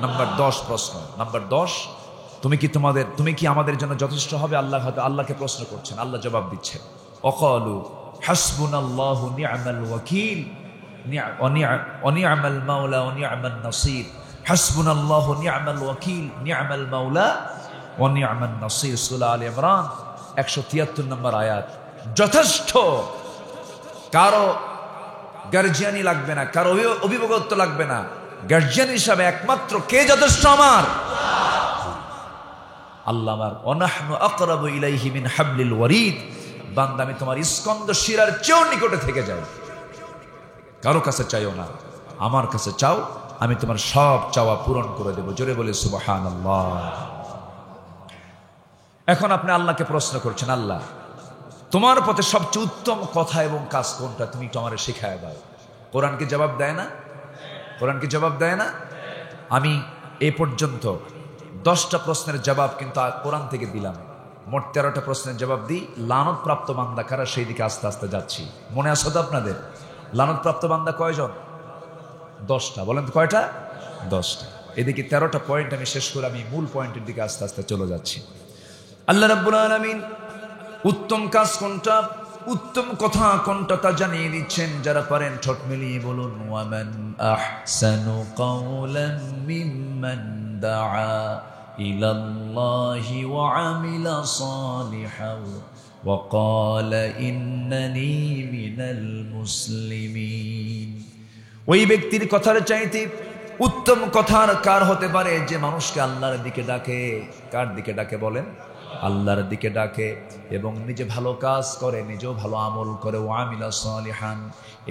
নাম্বার 10 প্রশ্ন। নাম্বার 10, তুমি কি আমাদের জন্য যথেষ্ট হবে? আল্লাহকে প্রশ্ন করছেন, আল্লাহ জবাব দিচ্ছেন। ওয়াকালু হাসবুনাল্লাহু নি'মাল ওয়াকিল ওয়া নি'মাল মাওলা ওয়া নি'মান নাসির। হাসবুনাল্লাহু নি'মাল ওয়াকিল নি'মাল মাওলা ওয়া নি'মান নাসির। সূরা আলে ইমরান 173 নম্বর আয়াত। যথেষ্ট। কারো গার্জিয়ানি লাগবে না, কারো অভিভাবকত্ব লাগবে না। গার্জিয়ান হিসাবে একমাত্র কে যথেষ্ট? আমার আল্লাহ। আমার ওয়ানাহনু আকরাবু ইলাইহি মিন হাবলিল ওয়ারিদ। বান্দা, আমি তোমার স্কন্দ শিরার চেয়েও নিকটে থেকে যাই। কারো কাছে চাইও না, আমার কাছে চাও, আমি তোমার সব চাওয়া পূরণ করে দেব। জোরে বলে সুবহানাল্লাহ। এখন আপনি আল্লাহকে প্রশ্ন করছেন, আল্লাহ তোমার পথে সবচেয়ে উত্তম কথা এবং কাজ কোনটা? তুমি তো আমারে শিখায় দাও। কোরআন কি জবাব দেয় না? কোরআন কি জবাব দেয় না? আমি এই পর্যন্ত 10টা প্রশ্নের জবাব কিন্তু কোরআন থেকে দিলাম। মোট 13টা প্রশ্নের জবাব দিই। লানতপ্রাপ্ত বান্দা কারা, সেই দিকে আস্তে আস্তে যাচ্ছি। মনে আছে তো আপনাদের? লানতপ্রাপ্ত বান্দা কয়জন? 10টা। বলেন তো কয়টা? 10টা। এদিকে 13টা পয়েন্ট আমি শেষ করে আমি মূল পয়েন্টের দিকে আস্তে আস্তে চলে যাচ্ছি। আল্লাহ রাব্বুল আলামিন উত্তম কাজ কোনটা, উত্তম কথা কোনটা তা জানিয়ে দিচ্ছেন। যারা পারেন ঠোঁট মিলিয়ে বলুন, ওয়ামান আহসানু কাওলান মিম্মান দাআ ইলাল্লাহি ওয়া আমিলা সালিহান ওয়া ক্বালা ইন্নানি মিনাল মুসলিমিন। ওই ব্যক্তির কথার চাইতে উত্তম কথার কার হতে পারে? যে মানুষকে আল্লাহর দিকে ডাকে। কার দিকে ডাকে বলেন? আল্লাহর দিকে ডাকে এবং নিজে ভালো কাজ করে, নিজেও ভালো আমল করে। ওয়ামিলা সালিহান,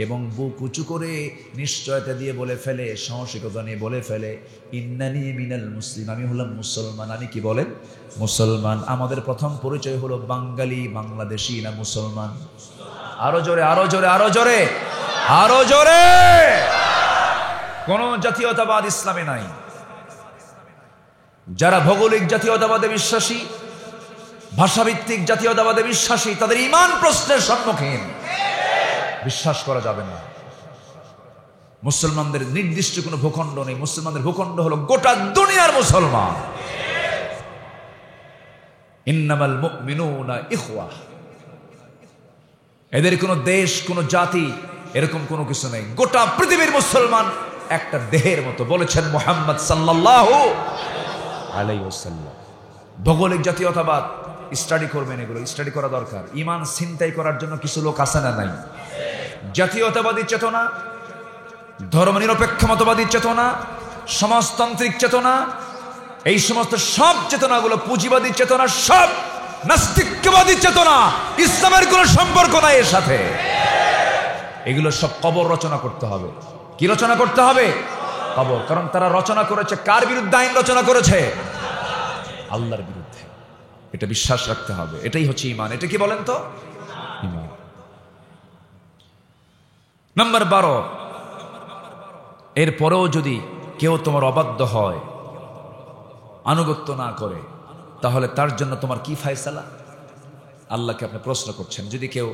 এবং বুক উঁচু করে নিশ্চয়তা দিয়ে বলে ফেলে, সাহসিকতা নিয়ে বলে ফেলে, ইন্নানি মিনাল মুসলিম, আমি হলাম মুসলমান। আমি কি বলেন? মুসলমান। আমাদের প্রথম পরিচয় হলো বাঙালি, বাংলাদেশি না মুসলমান? আরো জোরে, আরো জোরে, আরো জোরে, আরো জোরে। কোন জাতীয়তাবাদ ইসলামে নাই। যারা ভৌগোলিক জাতীয়তাবাদে বিশ্বাসী, ভাষাভিত্তিক জাতীয়তাবাদে বিশ্বাসী, তাদের ঈমান প্রশ্নের সম্মুখীন। বিশ্বাস করা যাবে না। মুসলমানদের নির্দিষ্ট কোনো ভূখণ্ড নেই। মুসলমানদের ভূখণ্ড হলো গোটা দুনিয়ার মুসলমান। ইন্নামাল মুমিনুনা ইখওয়া। এদের কোনো দেশ, কোনো জাতি, এরকম কোনো কিছু নেই। গোটা পৃথিবীর মুসলমান একটা দেহের মতো, বলেছেন মুহাম্মদ সাল্লাল্লাহু আলাইহি ওয়াসাল্লাম। ভৌগোলিক জাতীয়তাবাদ স্টাডি করবেন, এগুলো স্টাডি করা দরকার। ঈমান ছিনতাই করার জন্য কিছু লোক আছে না নাই? জাতীয়তাবাদী চেতনা, ধর্মনিরপেক্ষ মতবাদী চেতনা, সমাজতান্ত্রিক চেতনা, এই সমস্ত সব চেতনাগুলো পুঁজিবাদী চেতনা, সব নাস্তিকবাদী চেতনা। ইসলামের কোনো সম্পর্ক নাই এর সাথে। এগুলো সব কবর রচনা করতে হবে। কি রচনা করতে হবে? কবর। কারণ তারা রচনা করেছে কার বিরুদ্ধে? আইন রচনা করেছে আল্লাহর বিরুদ্ধে। এটা বিশ্বাস রাখতে হবে। এটাই হচ্ছে ঈমান। এটা কি বলেন তো? ঈমান। নাম্বার 12, এরপরেও যদি কেউ তোমার অবাধ্য হয়, আনুগত্য না করে, তাহলে তার জন্য তোমার কি ফায়সালা? আল্লাহকে আপনি প্রশ্ন করছেন। যদি কেউ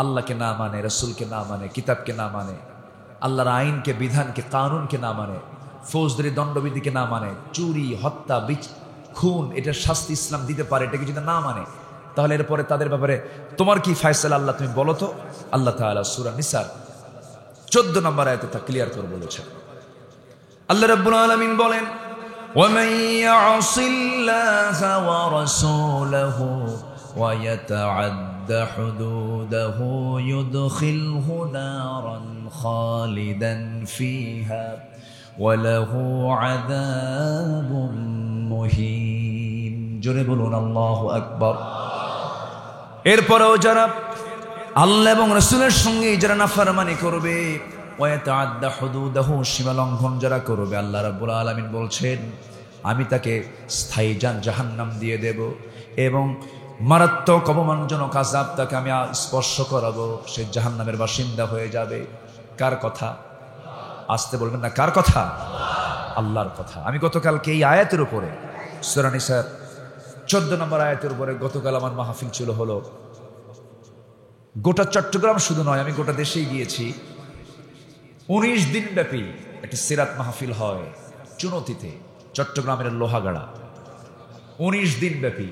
আল্লাহকে না মানে, রসুলকে না মানে, কিতাবকে না মানে, আল্লাহর আইনকে, বিধানকে, কানুনকে না মানে, ফৌজদারি দণ্ডবিধিকে না মানে, চুরি, হত্যা, খুন, এটার শাস্তি ইসলাম দিতে পারে, এটাকে যদি না মানে, তাহলে এরপরে তাদের ব্যাপারে তোমার কি ফায়সালা আল্লাহ তুমি বলো তো? আল্লাহ তাআলা সূরা নিসার 14 নম্বর আয়াতে তা ক্লিয়ার করে বলেছেন। আল্লাহ রাব্বুল আলামিন বলেন, وَمَن يَعْصِ اللَّهَ وَرَسُولَهُ وَيَتَعَدَّ حُدُودَهُ يُدْخِلْهُ نَارًا خَالِدًا فِيهَا وَلَهُ عَذَابٌ مُهِينٌ। জোরে বলুন আল্লাহু আকবার। এরপরেও যারা আল্লাহ এবং রাসূলের সঙ্গে যারা নাফরমানি করবে, ওয়াতাআদ্দা হুদুদাহু, সীমা লঙ্ঘন যারা করবে, আল্লাহ রাব্বুল আলামিন বলছেন আমি তাকে স্থায়ী জাহান্নাম দিয়ে দেব এবং মারাত্মক অপমানজনক আযাব তাকে আমি স্পর্শ করাবো, সে জাহান্নামের বাসিন্দা হয়ে যাবে। কার কথা? আসতে বলবেন না, কার কথা? আল্লাহর কথা। আমি গতকালকে এই আয়াতের উপরে, সূরা নিসার 14 নম্বর আয়াতের উপরে গতকাল আমার মাহফিল ছিল, হলো গোটা চট্টগ্রাম শুধু নয়, আমি গোটা দেশেই গিয়েছি। 19 দিন ব্যাপী একটি সিরাত মাহফিল হয় চুনতিতে, চট্টগ্রামের লোহাগাড়া। 19 দিন ব্যাপী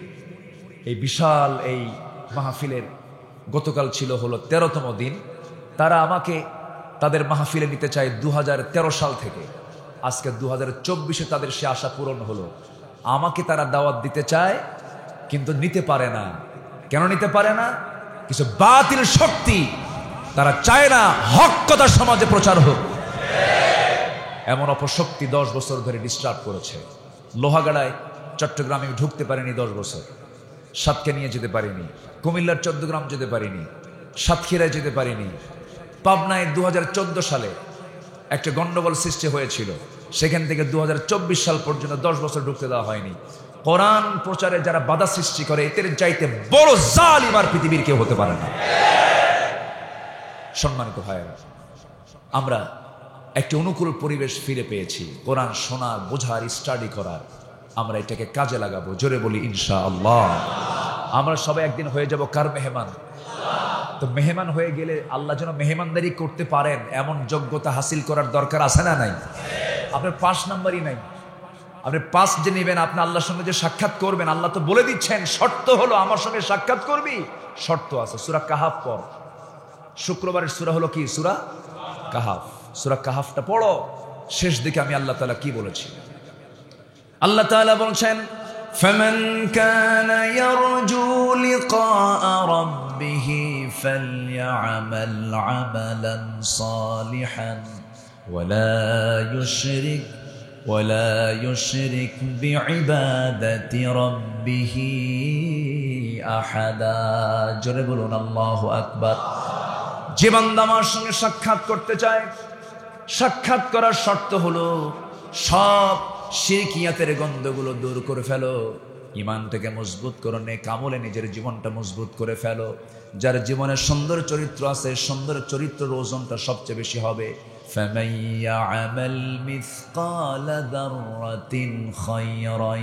এই বিশাল এই মাহফিলের গতকাল ছিল হলো 13তম দিন। তারা আমাকে তাদের মাহফিলে নিতে চায় 2013 সাল থেকে। আজকে 2024-এ তাদের সে আশা পূরণ হলো। আমাকে তারা দাওয়াত দিতে চায় কিন্তু নিতে পারে না। কেন নিতে পারে না? কিছু বাতিল শক্তি তারা চায় না হক কথা সমাজে প্রচার হোক। এমন অপশক্তি 10 বছর ধরে ডিস্টার্ব করেছে। লোহাগাড়ায় চট্টগ্রামে ঢুকতে পারিনি 10 বছর, সাতকে নিয়ে যেতে পারিনি, কুমিল্লার 14 গ্রাম যেতে পারিনি, সাতক্ষীরায় যেতে পারিনি। পাবনায় 2014 সালে একটা গন্ডগোল সৃষ্টি হয়েছিল, সেখান থেকে 2024 সাল পর্যন্ত 10 বছর ঢুকতে দেওয়া হয়নি। কোরআন প্রচারে যারা বাধা সৃষ্টি করে, এদের চাইতে বড় জালিম আর পৃথিবীর কেউ হতে পারে না। সম্মানিত ভাইয়েরা, আমরা একটি অনুকূল পরিবেশ ফিরে পেয়েছি কোরআন শোনার, বোঝার, স্টাডি করার। আমরা এটাকে কাজে লাগাবো। জোরে বলি ইনশাআল্লাহ। আমরা সবাই একদিন হয়ে যাব কার মেহমান? তো মেহমান হয়ে গেলে আল্লাহ যেন মেহমানদারি করতে পারেন এমন যোগ্যতা হাসিল করার দরকার আছে না নাই? আপনার 5 নাম্বারই নাই। আপনি 5 যে নেবেন, আপনি আল্লাহর সঙ্গে যে সাক্ষাৎ করবেন, আল্লাহ তো বলে দিচ্ছেন শর্ত হলো আমার সঙ্গে সাক্ষাৎ করবি। শর্ত আছে। সূরা কাহাফ পড়। শুক্রবারের সূরা হলো কি? সূরা কাহাফ। সূরা কাহাফটা পড়ো। শেষ দিকে আমি আল্লাহ তাআলা কি বলেছি? আল্লাহ তাআলা বলছেন, ফামান কানা ইয়ারজু লিকাআ রাব্বিহি ফালইআমাল আমালান সালিহান ওয়ালা ইউশরিক বিইবাদাতি রাব্বিহি আহাদা। জোরে বলুন আল্লাহু আকবার। যে বান্দা আমার সঙ্গে সাক্ষাৎ করতে চায়, সাক্ষাৎ করার শর্ত হলো সব শিরকিয়াতের গন্ধগুলো দূর করে ফেলো, ঈমানটাকে মজবুত করো, নেক আমলে নিজের জীবনটা মজবুত করে ফেলো। যার জীবনে সুন্দর চরিত্র আছে, সুন্দর চরিত্রের ওজনটা সবচেয়ে বেশি হবে। ফামান ইয়ামাল মিসকালা যাররাতিন খায়রান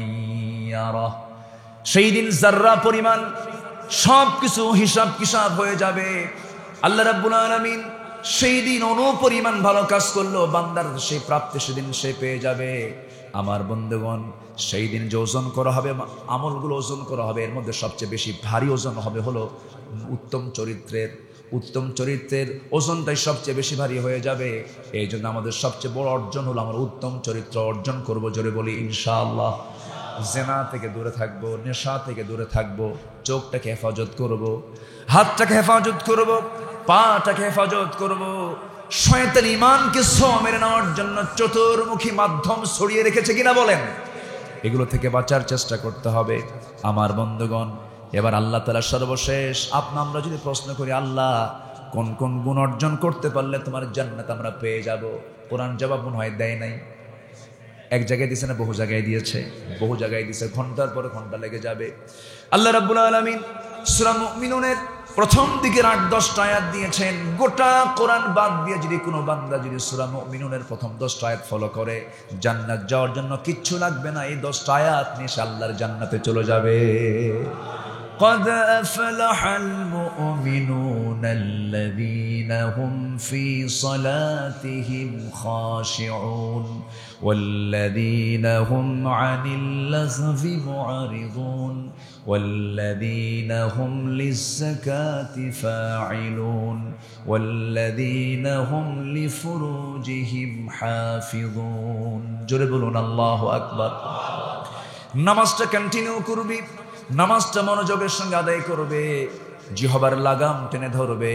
ইয়ারাহ। সেই দিন যাররা পরিমাণ সবকিছু হিসাব কিসাব হয়ে যাবে। আল্লাহ রাব্বুল আলামিন সেই দিন অনুপরিমাণ ভালো কাজ করলো, বান্দার সেই প্রাপ্তি সেদিন সে পেয়ে যাবে। আমার বন্ধুগণ, সেই দিন যে ওজন করা হবে, আমলগুলো ওজন করা হবে, এর মধ্যে সবচেয়ে বেশি ভারী ওজন হবে হলো উত্তম চরিত্রের। উত্তম চরিত্রের ওজনটাই সবচেয়ে বেশি ভারী হয়ে যাবে। এই জন্য আমাদের সবচেয়ে বড় অর্জন হলো আমরা উত্তম চরিত্র অর্জন করব। জোরে বলি ইনশাআল্লাহ। জেনা থেকে দূরে থাকবো, নেশা থেকে দূরে থাকবো, চোখটাকে হেফাজত করব, হাতটাকে হেফাজত করব, পাটাকে হেফাজত করব। শয়তান ঈমানকে মেরে নেওয়ার জন্য চতুর্মুখী মাধ্যম ছড়িয়ে রেখেছে কিনা বলেন? এগুলো থেকে বাঁচার চেষ্টা করতে হবে আমার বন্ধুগণ। এবার আল্লাহ তাআলা সর্বশেষ আমরা যদি প্রশ্ন করি, আল্লাহ কোন কোন গুণ অর্জন করতে পারলে তোমার জান্নাত আমরা পেয়ে যাব? কোরআন জবাব মনে হয় দেয় নাই। এক জায়গায় দিয়েছে না বহু জায়গায় দিয়েছে? বহু জায়গায় দিয়েছে, ঘন্টার পরে ঘন্টা লেগে যাবে। আল্লাহ রাব্বুল আলামিন সূরা মুমিনুনের প্রথম দিকের ৮-১০টা আয়াত দিয়েছেন। গোটা কোরআন বাদ দিয়ে যদি কোনো বান্দা যদি সূরা মুমিনুনের প্রথম 10টা আয়াত ফলো করে, জান্নাত যাওয়ার জন্য কিচ্ছু লাগবে না, এই 10টা আয়াত নিয়ে সে আল্লাহর জান্নাতে চলে যাবে। قد أفلح المؤمنون الذين هم في صلاتهم خاشعون والذين هم عن اللغو معرضون والذين هم للزكاة فاعلون والذين هم لفروجهم حافظون জোরে বলুন আল্লাহু আকবার। নামাজটা কন্টিনিউ করবি, নামাজটা মনোযোগের সঙ্গে আদায় করবে, জিহবার লাগাম টেনে ধরবে,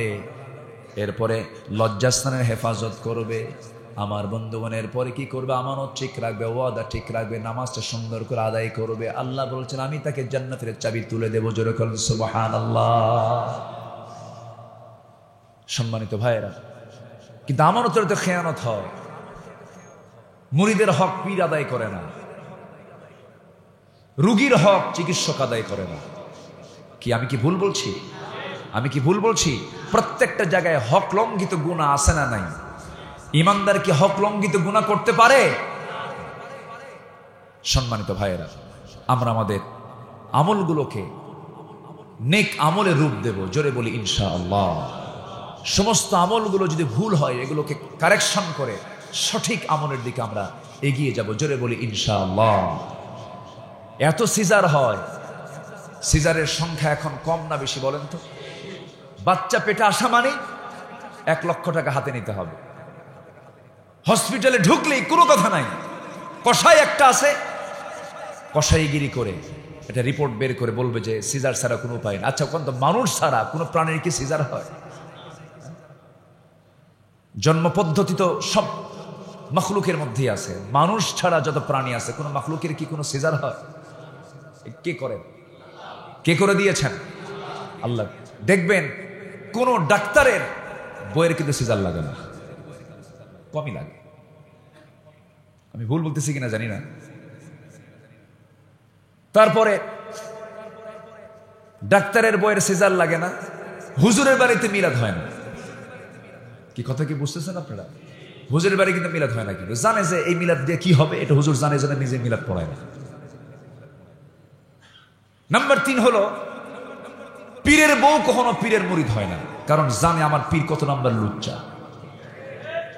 এরপরে লজ্জাস্থানের হেফাজত করবে। আমার বন্ধুগণ এরপরে কি করবে? আমানত ঠিক রাখবে, ওয়াদা ঠিক রাখবে, নামাজটা সুন্দর করে আদায় করবে। আল্লাহ বলছেন আমি তাকে জান্নাতের চাবি তুলে দেবো। জোরে বলুন সুবহানাল্লাহ। সম্মানিত ভাইয়েরা, কিন্তু আমানতের তো খেয়ানত হয়। মুরিদের হক পীর আদায় করে না, রুগীর হক চিকিৎসক আদায় করে না। কি আমি কি ভুল বলছি? আমি কি ভুল বলছি? প্রত্যেকটা জায়গায় হক লঙ্ঘিত গুনাহ আছে না নাই? ইমানদার কি হক লঙ্ঘিত গুনাহ করতে পারে? সম্মানিত ভাইয়েরা, আমরা আমাদের আমলগুলোকে নেক আমলে রূপ দেব। জোরে বলি ইনশাআল্লাহ। সমস্ত আমলগুলো যদি ভুল হয় এগুলোকে কারেকশন করে সঠিক আমলের দিকে আমরা এগিয়ে যাব। জোরে বলি ইনশাআল্লাহ। এত সিজার হয়, সিজারের সংখ্যা এখন কম না বেশি বলেন তো? বাচ্চা পেটে আসা মানে 1 লক্ষ টাকা হাতে নিতে হবে। হসপিটালে ঢুকলেই কোনো কথা নাই, কসাই একটা আছে, কসাইগিরি করে এটা রিপোর্ট বের করে বলবে যে সিজার ছাড়া কোনো উপায় না। আচ্ছা কোন তো মানুষ ছাড়া কোনো প্রাণীর কি সিজার হয়? জন্ম পদ্ধতি তো সব মখলুকের মধ্যেই আছে, মানুষ ছাড়া যত প্রাণী আছে কোনো মখলুকের কি কোনো সিজার হয়? কে করেন? কে করে দিয়েছেন? আল্লাহ। দেখবেন কোন ডাক্তারের বইয়ের কিন্তু সিজার লাগে না, কমই লাগে। আমি ভুল বলতেছি কিনা জানি না। তারপরে ডাক্তারের বইয়ের সিজার লাগে না, হুজুরের বাড়িতে মিলাদ হয় না। কি কথা কি বুঝতেছেন আপনারা? হুজুরের বাড়ি কিন্তু মিলাদ হয় না, কিন্তু জানে যে এই মিলাদ দিয়ে কি হবে, এটা হুজুর জানে, জানে নিজে মিলাদ পড়ায় না। নাম্বার 3 হলো পীরের বউ কখনো পীরের মুরিদ হয় না, কারণ জানে আমার পীর কত নাম্বার লুচ্চা।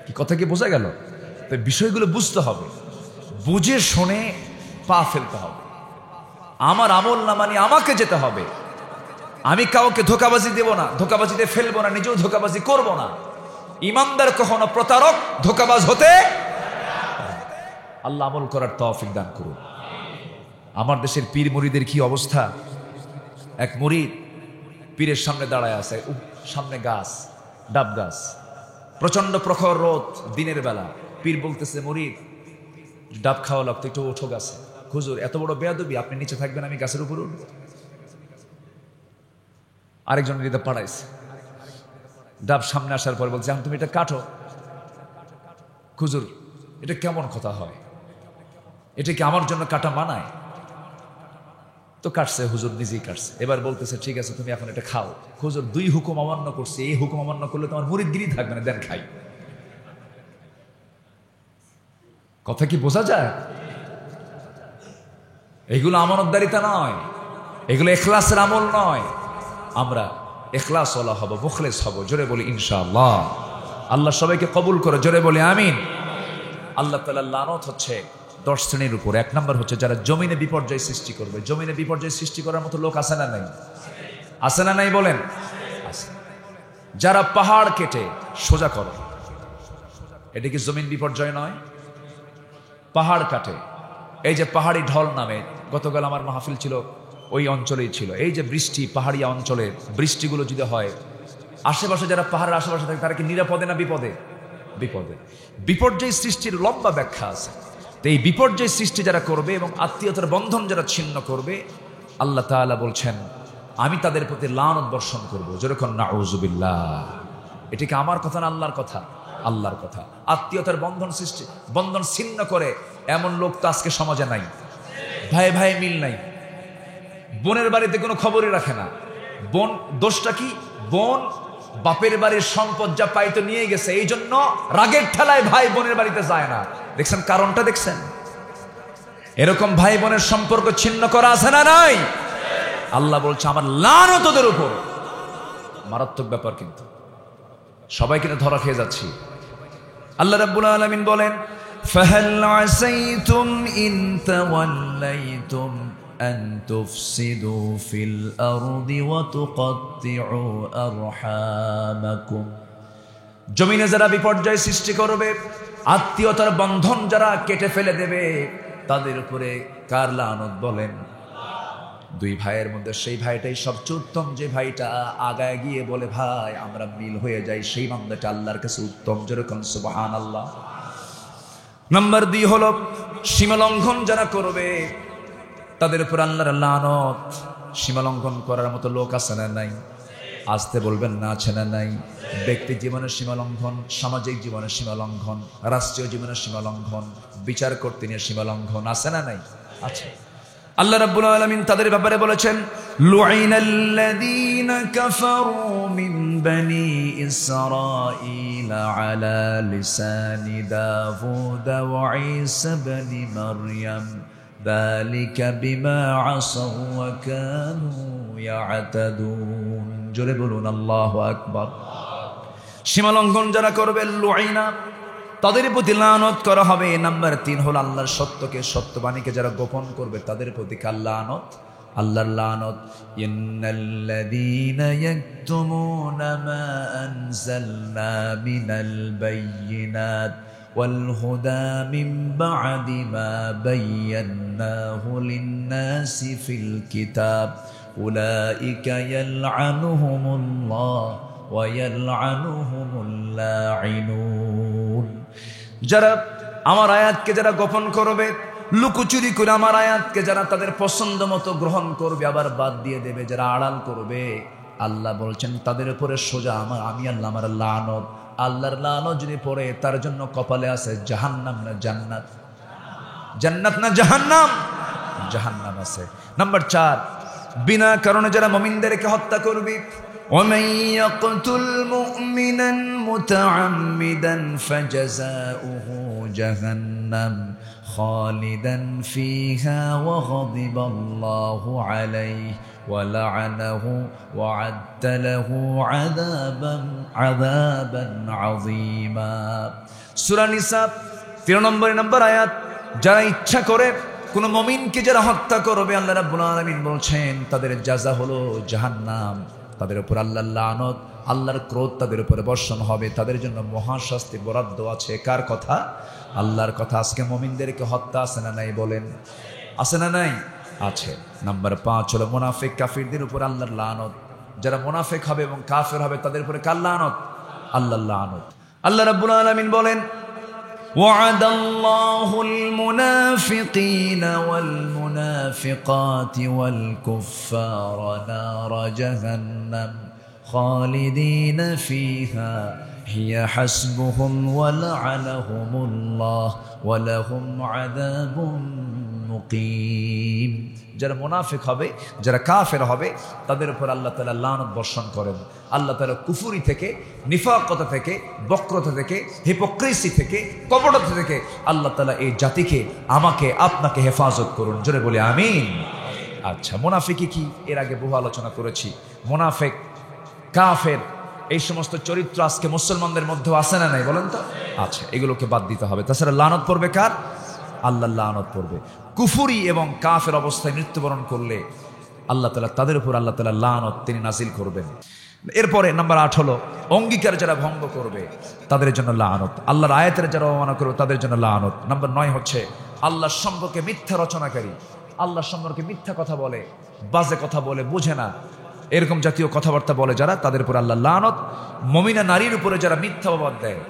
কি কথা কি বোঝা গেল? তো বিষয়গুলো বুঝতে হবে, বুঝে শুনে পা ফেলতে হবে। আমার আমল না মানে আমাকে যেতে হবে। আমি কাউকে ধোকাবাজি দেব না, ধোকাবাজিতে ফেলবো না, নিজেও ধোকাবাজি করব না। ইমানদার কখনো প্রতারক ধোকাবাজ হতে। আল্লাহ আমল করার তৌফিক দান করুন। আমার দেশের পীর মুরিদের কি অবস্থা! এক মুরিদ পীরের সামনে দাঁড়ায় আছে, সামনে গাছ, ডাব গাছ, প্রচন্ড প্রখর রোদ, দিনের বেলা। পীর বলতেছে মুরিদ ডাব খাওয়া লাগতো, একটু ওঠো গাছে। হুজুর এত বড় বেয়াদবি, আপনি নিচে থাকবেন আমি গাছের উপর উঠবো? আরেকজন মুরিদে পাড়াইছে, ডাব সামনে আসার পর বলছে তুমি এটা কাটো। হুজুর এটা কেমন কথা হয়? এটা কি আমার জন্য কাটা মানায়? তো কাটছে, হুজুর নিজেই কাটছে। এবার বলতেছে ঠিক আছে তুমি এখন এটা খাও। হুজুর 2 হুকুম অমান্য করছে, এই হুকুম অমান্য করলে তোমার মুরিদগিরি থাকবে না, দেন খাই। কথা কি বোঝা যায়? এগুলো আমানতদারিতা নয়, এগুলো ইখলাসের আমল নয়। আমরা ইখলাস ওয়ালা হব, মুখলেস হব। জোরে বলি ইনশাআল্লাহ। আল্লাহ সবাইকে কবুল করে, জোরে বলি আমিন। আল্লাহ তাআলার লানত হচ্ছে 10 শ্রেণীর উপর। 1 নম্বর হচ্ছে যারা জমিনে বিপর্যয় সৃষ্টি করবে। জমিনে বিপর্যয় সৃষ্টি করার মতো লোক আছে না নাই? আছে না নাই বলেন? আছে। যারা পাহাড় কেটে সোজা করে, এটা কি জমিন বিপর্যয় নয়? পাহাড় কাটে, এই যে পাহাড়ি ঢল নামে, গতকাল আমার মাহফিল ছিল ওই অঞ্চলেই ছিল। এই যে বৃষ্টি, পাহাড়ি অঞ্চলের বৃষ্টিগুলো যদি হয়, আশেপাশে যারা পাহাড়ের আশেপাশে থাকে তারা কি নিরাপদে না বিপদে? বিপদে। বিপর্যয় সৃষ্টির লম্বা ব্যাখ্যা আছে। তো এই বিপর্যয় সৃষ্টি যারা করবে এবং আত্মীয়তার বন্ধন যারা ছিন্ন করবে, আল্লাহ তাআলা বলছেন আমি তাদের প্রতি লানত বর্ষণ করবো। যেরকম নাউযুবিল্লাহ। এটা কি আমার কথা না আল্লাহর কথা? আল্লাহর কথা। আত্মীয়তার বন্ধন ছিন্ন করে এমন লোক তো আজকে সমাজে নাই। ভাই ভাই মিল নাই, বোনের বাড়িতে কোনো খবরই রাখে না। বোন দোষটা কি? বোন বাপের বাড়ির সম্পদ যা পাইতো নিয়ে গেছে, এই জন্য রাগের ঠেলায় ভাই বোনের বাড়িতে যায় না। দেখছেন কারণটা? দেখছেন এরকম ভাই বোনের সম্পর্ক ছিন্ন করা আছে না নাই? আল্লাহ বলছে আমার লানত ওদের উপর। মারাত্মক ব্যাপার, কিন্তু সবাই কিন্তু ধরা খেয়ে যাচ্ছি। আল্লাহ রাব্বুল আলামিন বলেন ফাহাল আসাইতুম ইন তাওয়াল্লাইতুম আন তুফসিদু ফিল আরদি ওয়া তুকাত্তিউ আরহামাকুম। জমিনে যারা বিপর্যয় সৃষ্টি করবে, আত্মীয়তার বন্ধন যারা কেটে ফেলে দেবে, তাদের উপরে কার লানত বলেন? দুই ভাইয়ের মধ্যে সেই ভাইটাই সবচেয়ে উত্তম, যে ভাইটা আগায় গিয়ে বলে ভাই আমরা মিল হয়ে যাই, সেই বান্দাটা আল্লাহর কাছে উত্তম। যেরকম সুবহানাল্লাহ। নাম্বার 2 হলো সীমালঙ্ঘন যারা করবে, তাদের উপর আল্লাহর লানত। সীমালঙ্ঘন করার মতো লোক আছে না নাই? আসতে বলবেন না, আছে না নাই? ব্যক্তি জীবনের সীমালঙ্ঘন, সামাজিক জীবনের সীমালঙ্ঘন, রাষ্ট্রীয় জীবনের সীমালঙ্ঘন, বিচার করতে নিয়ে সীমালঙ্ঘন, আছে না নাই? আছে। আল্লাহ রাব্বুল আলামিন তাদের ব্যাপারে বলেছেন লুইনাল্লাযীনা কাফারু মিন বনি ইসরাঈল আলা লিসানি দাউদ ওয়া ঈসা ইবনে মারইয়াম যালিকা বিমা আসাউ ওয়া কানু ইয়াতাদুন। জোরে বলুন আল্লাহু আকবার। সীমালঙ্ঘন যারা করবে লুইনা, তাদের প্রতি লানত করা হবে। নাম্বার 3 হলো আল্লাহর সত্যকে, সত্যবাণীকে যারা গোপন করবে তাদের প্রতি কার লানত? আল্লাহর লানত। ইন্নাল্লাযীনা ইয়াকতুমুনা মা আনজালনা মিনাল বায়্যিনাত ওয়াল হুদা মিন বা'দি মা বায়্যানাহু লিন-নাসি ফিল কিতাব উলাইকা ইয়ালআনুহুমুল্লাহ ওয়া ইয়ালআনুহুমুল লাঈনুন। যারা আমার আয়াতকে যারা গোপন করবে, লুকোচুরি করে আমার আয়াতকে যারা তাদের পছন্দ মতো গ্রহণ করবে আবার বাদ দিয়ে দেবে, যারা আড়াল করবে, আল্লাহ বলছেন তাদের উপরে সোজা আমি আল্লাহ আমার লানত। আল্লাহর লানত যদি পড়ে তার জন্য কপালে আছে জাহান্নাম না জান্নাত? জান্নাত না জাহান্নাম? জাহান্নাম আছে। নাম্বার 4, বিনা কারণে যারা মুমিনদেরকে হত্যা করবে, ومن يقتل مؤمنا متعمدا فجزاؤه جهنم خالدا فيها وغضب الله عليه ولعنه وعد له عذابا عظيما। সূরা নিসা 13 নম্বর আয়াত। যারা ইচ্ছা করে কোন মুমিনকে যারা হত্যা করবে, আল্লাহ রাব্বুল আলামিন বলছেন তাদের জাযা হলো জাহান্নাম। তাদের উপর আল্লাহর লানত, আল্লাহর ক্রোধ তাদের উপরে বর্ষণ হবে, তাদের জন্য মহাশাস্তি বরাদ্দ আছে। কার কথা? আল্লাহর কথা। আজকে মুমিনদেরকে হত্যা আছে না নাই বলেন? আছে না নাই? আছে। নাম্বার 5 হলো মুনাফিক কাফিরদের উপর আল্লাহর লানত। যারা মুনাফিক হবে এবং কাফের হবে তাদের উপরে কার লানত? আল্লাহর লানত। আল্লাহ রাব্বুল আলামিন বলেন وعد الله المنافقين والمنافقات والكفار نار جهنم خالدين فيها هي حسبهم ولعنهم الله ولهم عذاب মুকিম। যারা মুনাফিক হবে, যারা কাফের হবে, তাদের উপর আল্লাহ তাআলা লানত বর্ষণ করেন। আল্লাহ তাআলা কুফরি থেকে, নিফাকতা থেকে, বক্রতা থেকে, হিপোক্রিসি থেকে, কপটতা থেকে আল্লাহ তাআলা এই জাতিকে, আমাকে, আপনাকে হেফাজত করুন। জোরে বলি আমিন। আচ্ছা, মুনাফিকি কি এর আগে বহু আলোচনা করেছি। মুনাফিক, কাফের, এই সমস্ত চরিত্র আজকে মুসলমানদের মধ্যেও আছে না নাই বলেন তো? আচ্ছা, এগুলোকে বাদ দিতে হবে। তাছাড়া লানত পড়বে কার? আল্লাহর লানত পড়বে। কুফরি এবং কাফের অবস্থায় মৃত্যুবরণ করলে আল্লাহ তাআলা তাদের উপর আল্লাহ তাআলা লানত তিনি নাজিল করবেন। এরপরে নাম্বার 8 হলো অঙ্গীকার যারা ভঙ্গ করবে তাদের জন্য লানত। আল্লাহর আয়াতের যারা অবমাননা করবে তাদের জন্য লানত। নাম্বার 9 হচ্ছে আল্লাহর সম্পর্কে মিথ্যা রচনাকারী, আল্লাহর সম্পর্কে মিথ্যা কথা বলে, বাজে কথা বলে, বুঝে না, এরকম জাতীয় কথাবার্তা বলে যারা, তাদের উপর আল্লাহর লানত। মুমিনা নারীর উপরে যারা মিথ্যা অপবাদ দেয়,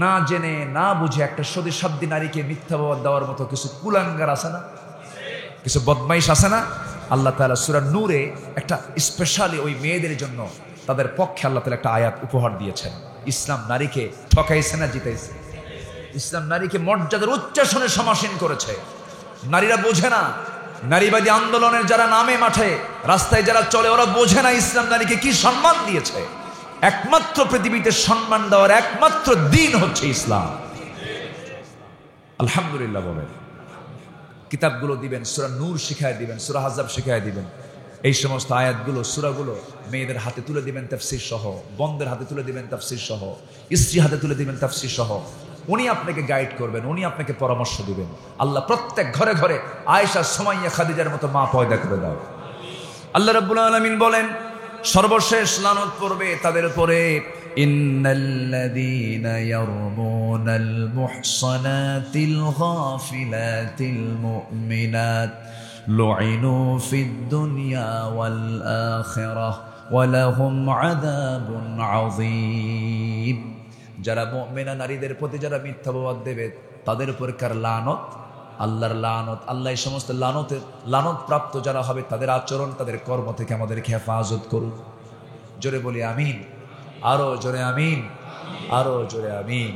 না জেনে না বুঝে একটা সতী নারীকে মিথ্যা অপবাদ দেওয়ার মতো কিছু কুলাঙ্গার আছে না, কিছু বদমাইশ আছে না? আল্লাহ তাআলা সূরা নূরে একটা স্পেশালি ওই মেয়েদের জন্য তাদের পক্ষে আল্লাহ তাআলা একটা আয়াত উপহার দিয়েছেন। ইসলাম নারীকে ঠকাইছে না জিতাইছে? ইসলাম নারীকে মর্যাদার উচ্চাসনে সমাসীন করেছে। নারীরা বোঝে না, নারীবাদী আন্দোলনের যারা নামে মাঠে রাস্তায় যারা চলে, ওরা বোঝে না ইসলাম নারীকে কি সম্মান দিয়েছে। একমাত্র পৃথিবীতে সম্মান দেওয়ার একমাত্র দিন হচ্ছে ইসলাম। আলহামদুলিল্লাহ বলেন। কিতাবগুলো দিবেন, সূরা নূর শিখায় দিবেন, সূরা আহজাব শিখায় দিবেন। এই সমস্ত আয়াতগুলো, সূরাগুলো মেয়েদের হাতে তুলে দিবেন তাফসীর সহ, বোনদের হাতে তুলে দিবেন তাফসীর সহ, স্ত্রী হাতে তুলে দিবেন তাফসীর সহ। উনি আপনাকে গাইড করবেন, উনি আপনাকে পরামর্শ দিবেন। আল্লাহ প্রত্যেক ঘরে ঘরে আয়েশা, সুমাইয়া, খাদিজার মতো মা পয়দা করে দাও। আল্লাহ রাব্বুল আলামিন বলেন, সর্বশেষ লানত পড়বে তাদের উপরে, ইন্নাল্লাযীনা ইয়ারমুনাল মুহসানাতিল গাফিলাতিল মুমিনাত লুইনু ফিদ দুনিয়া ওয়াল আখিরাহ ওয়া লাহুম আযাবুন আযীম। যারা মুমিনা নারীদের প্রতি যারা মিথ্যাবাদ দেবে তাদের উপর কার লানত, আল্লাহর লানত। আল্লাহ এই সমস্ত লানত প্রাপ্ত যারা হবে তাদের আচরণ, তাদের কর্ম থেকে আমাদেরকে হেফাজত করুন। জোরে বলি আমিন, আরো জোরে আমিন, আরো জোরে আমিন।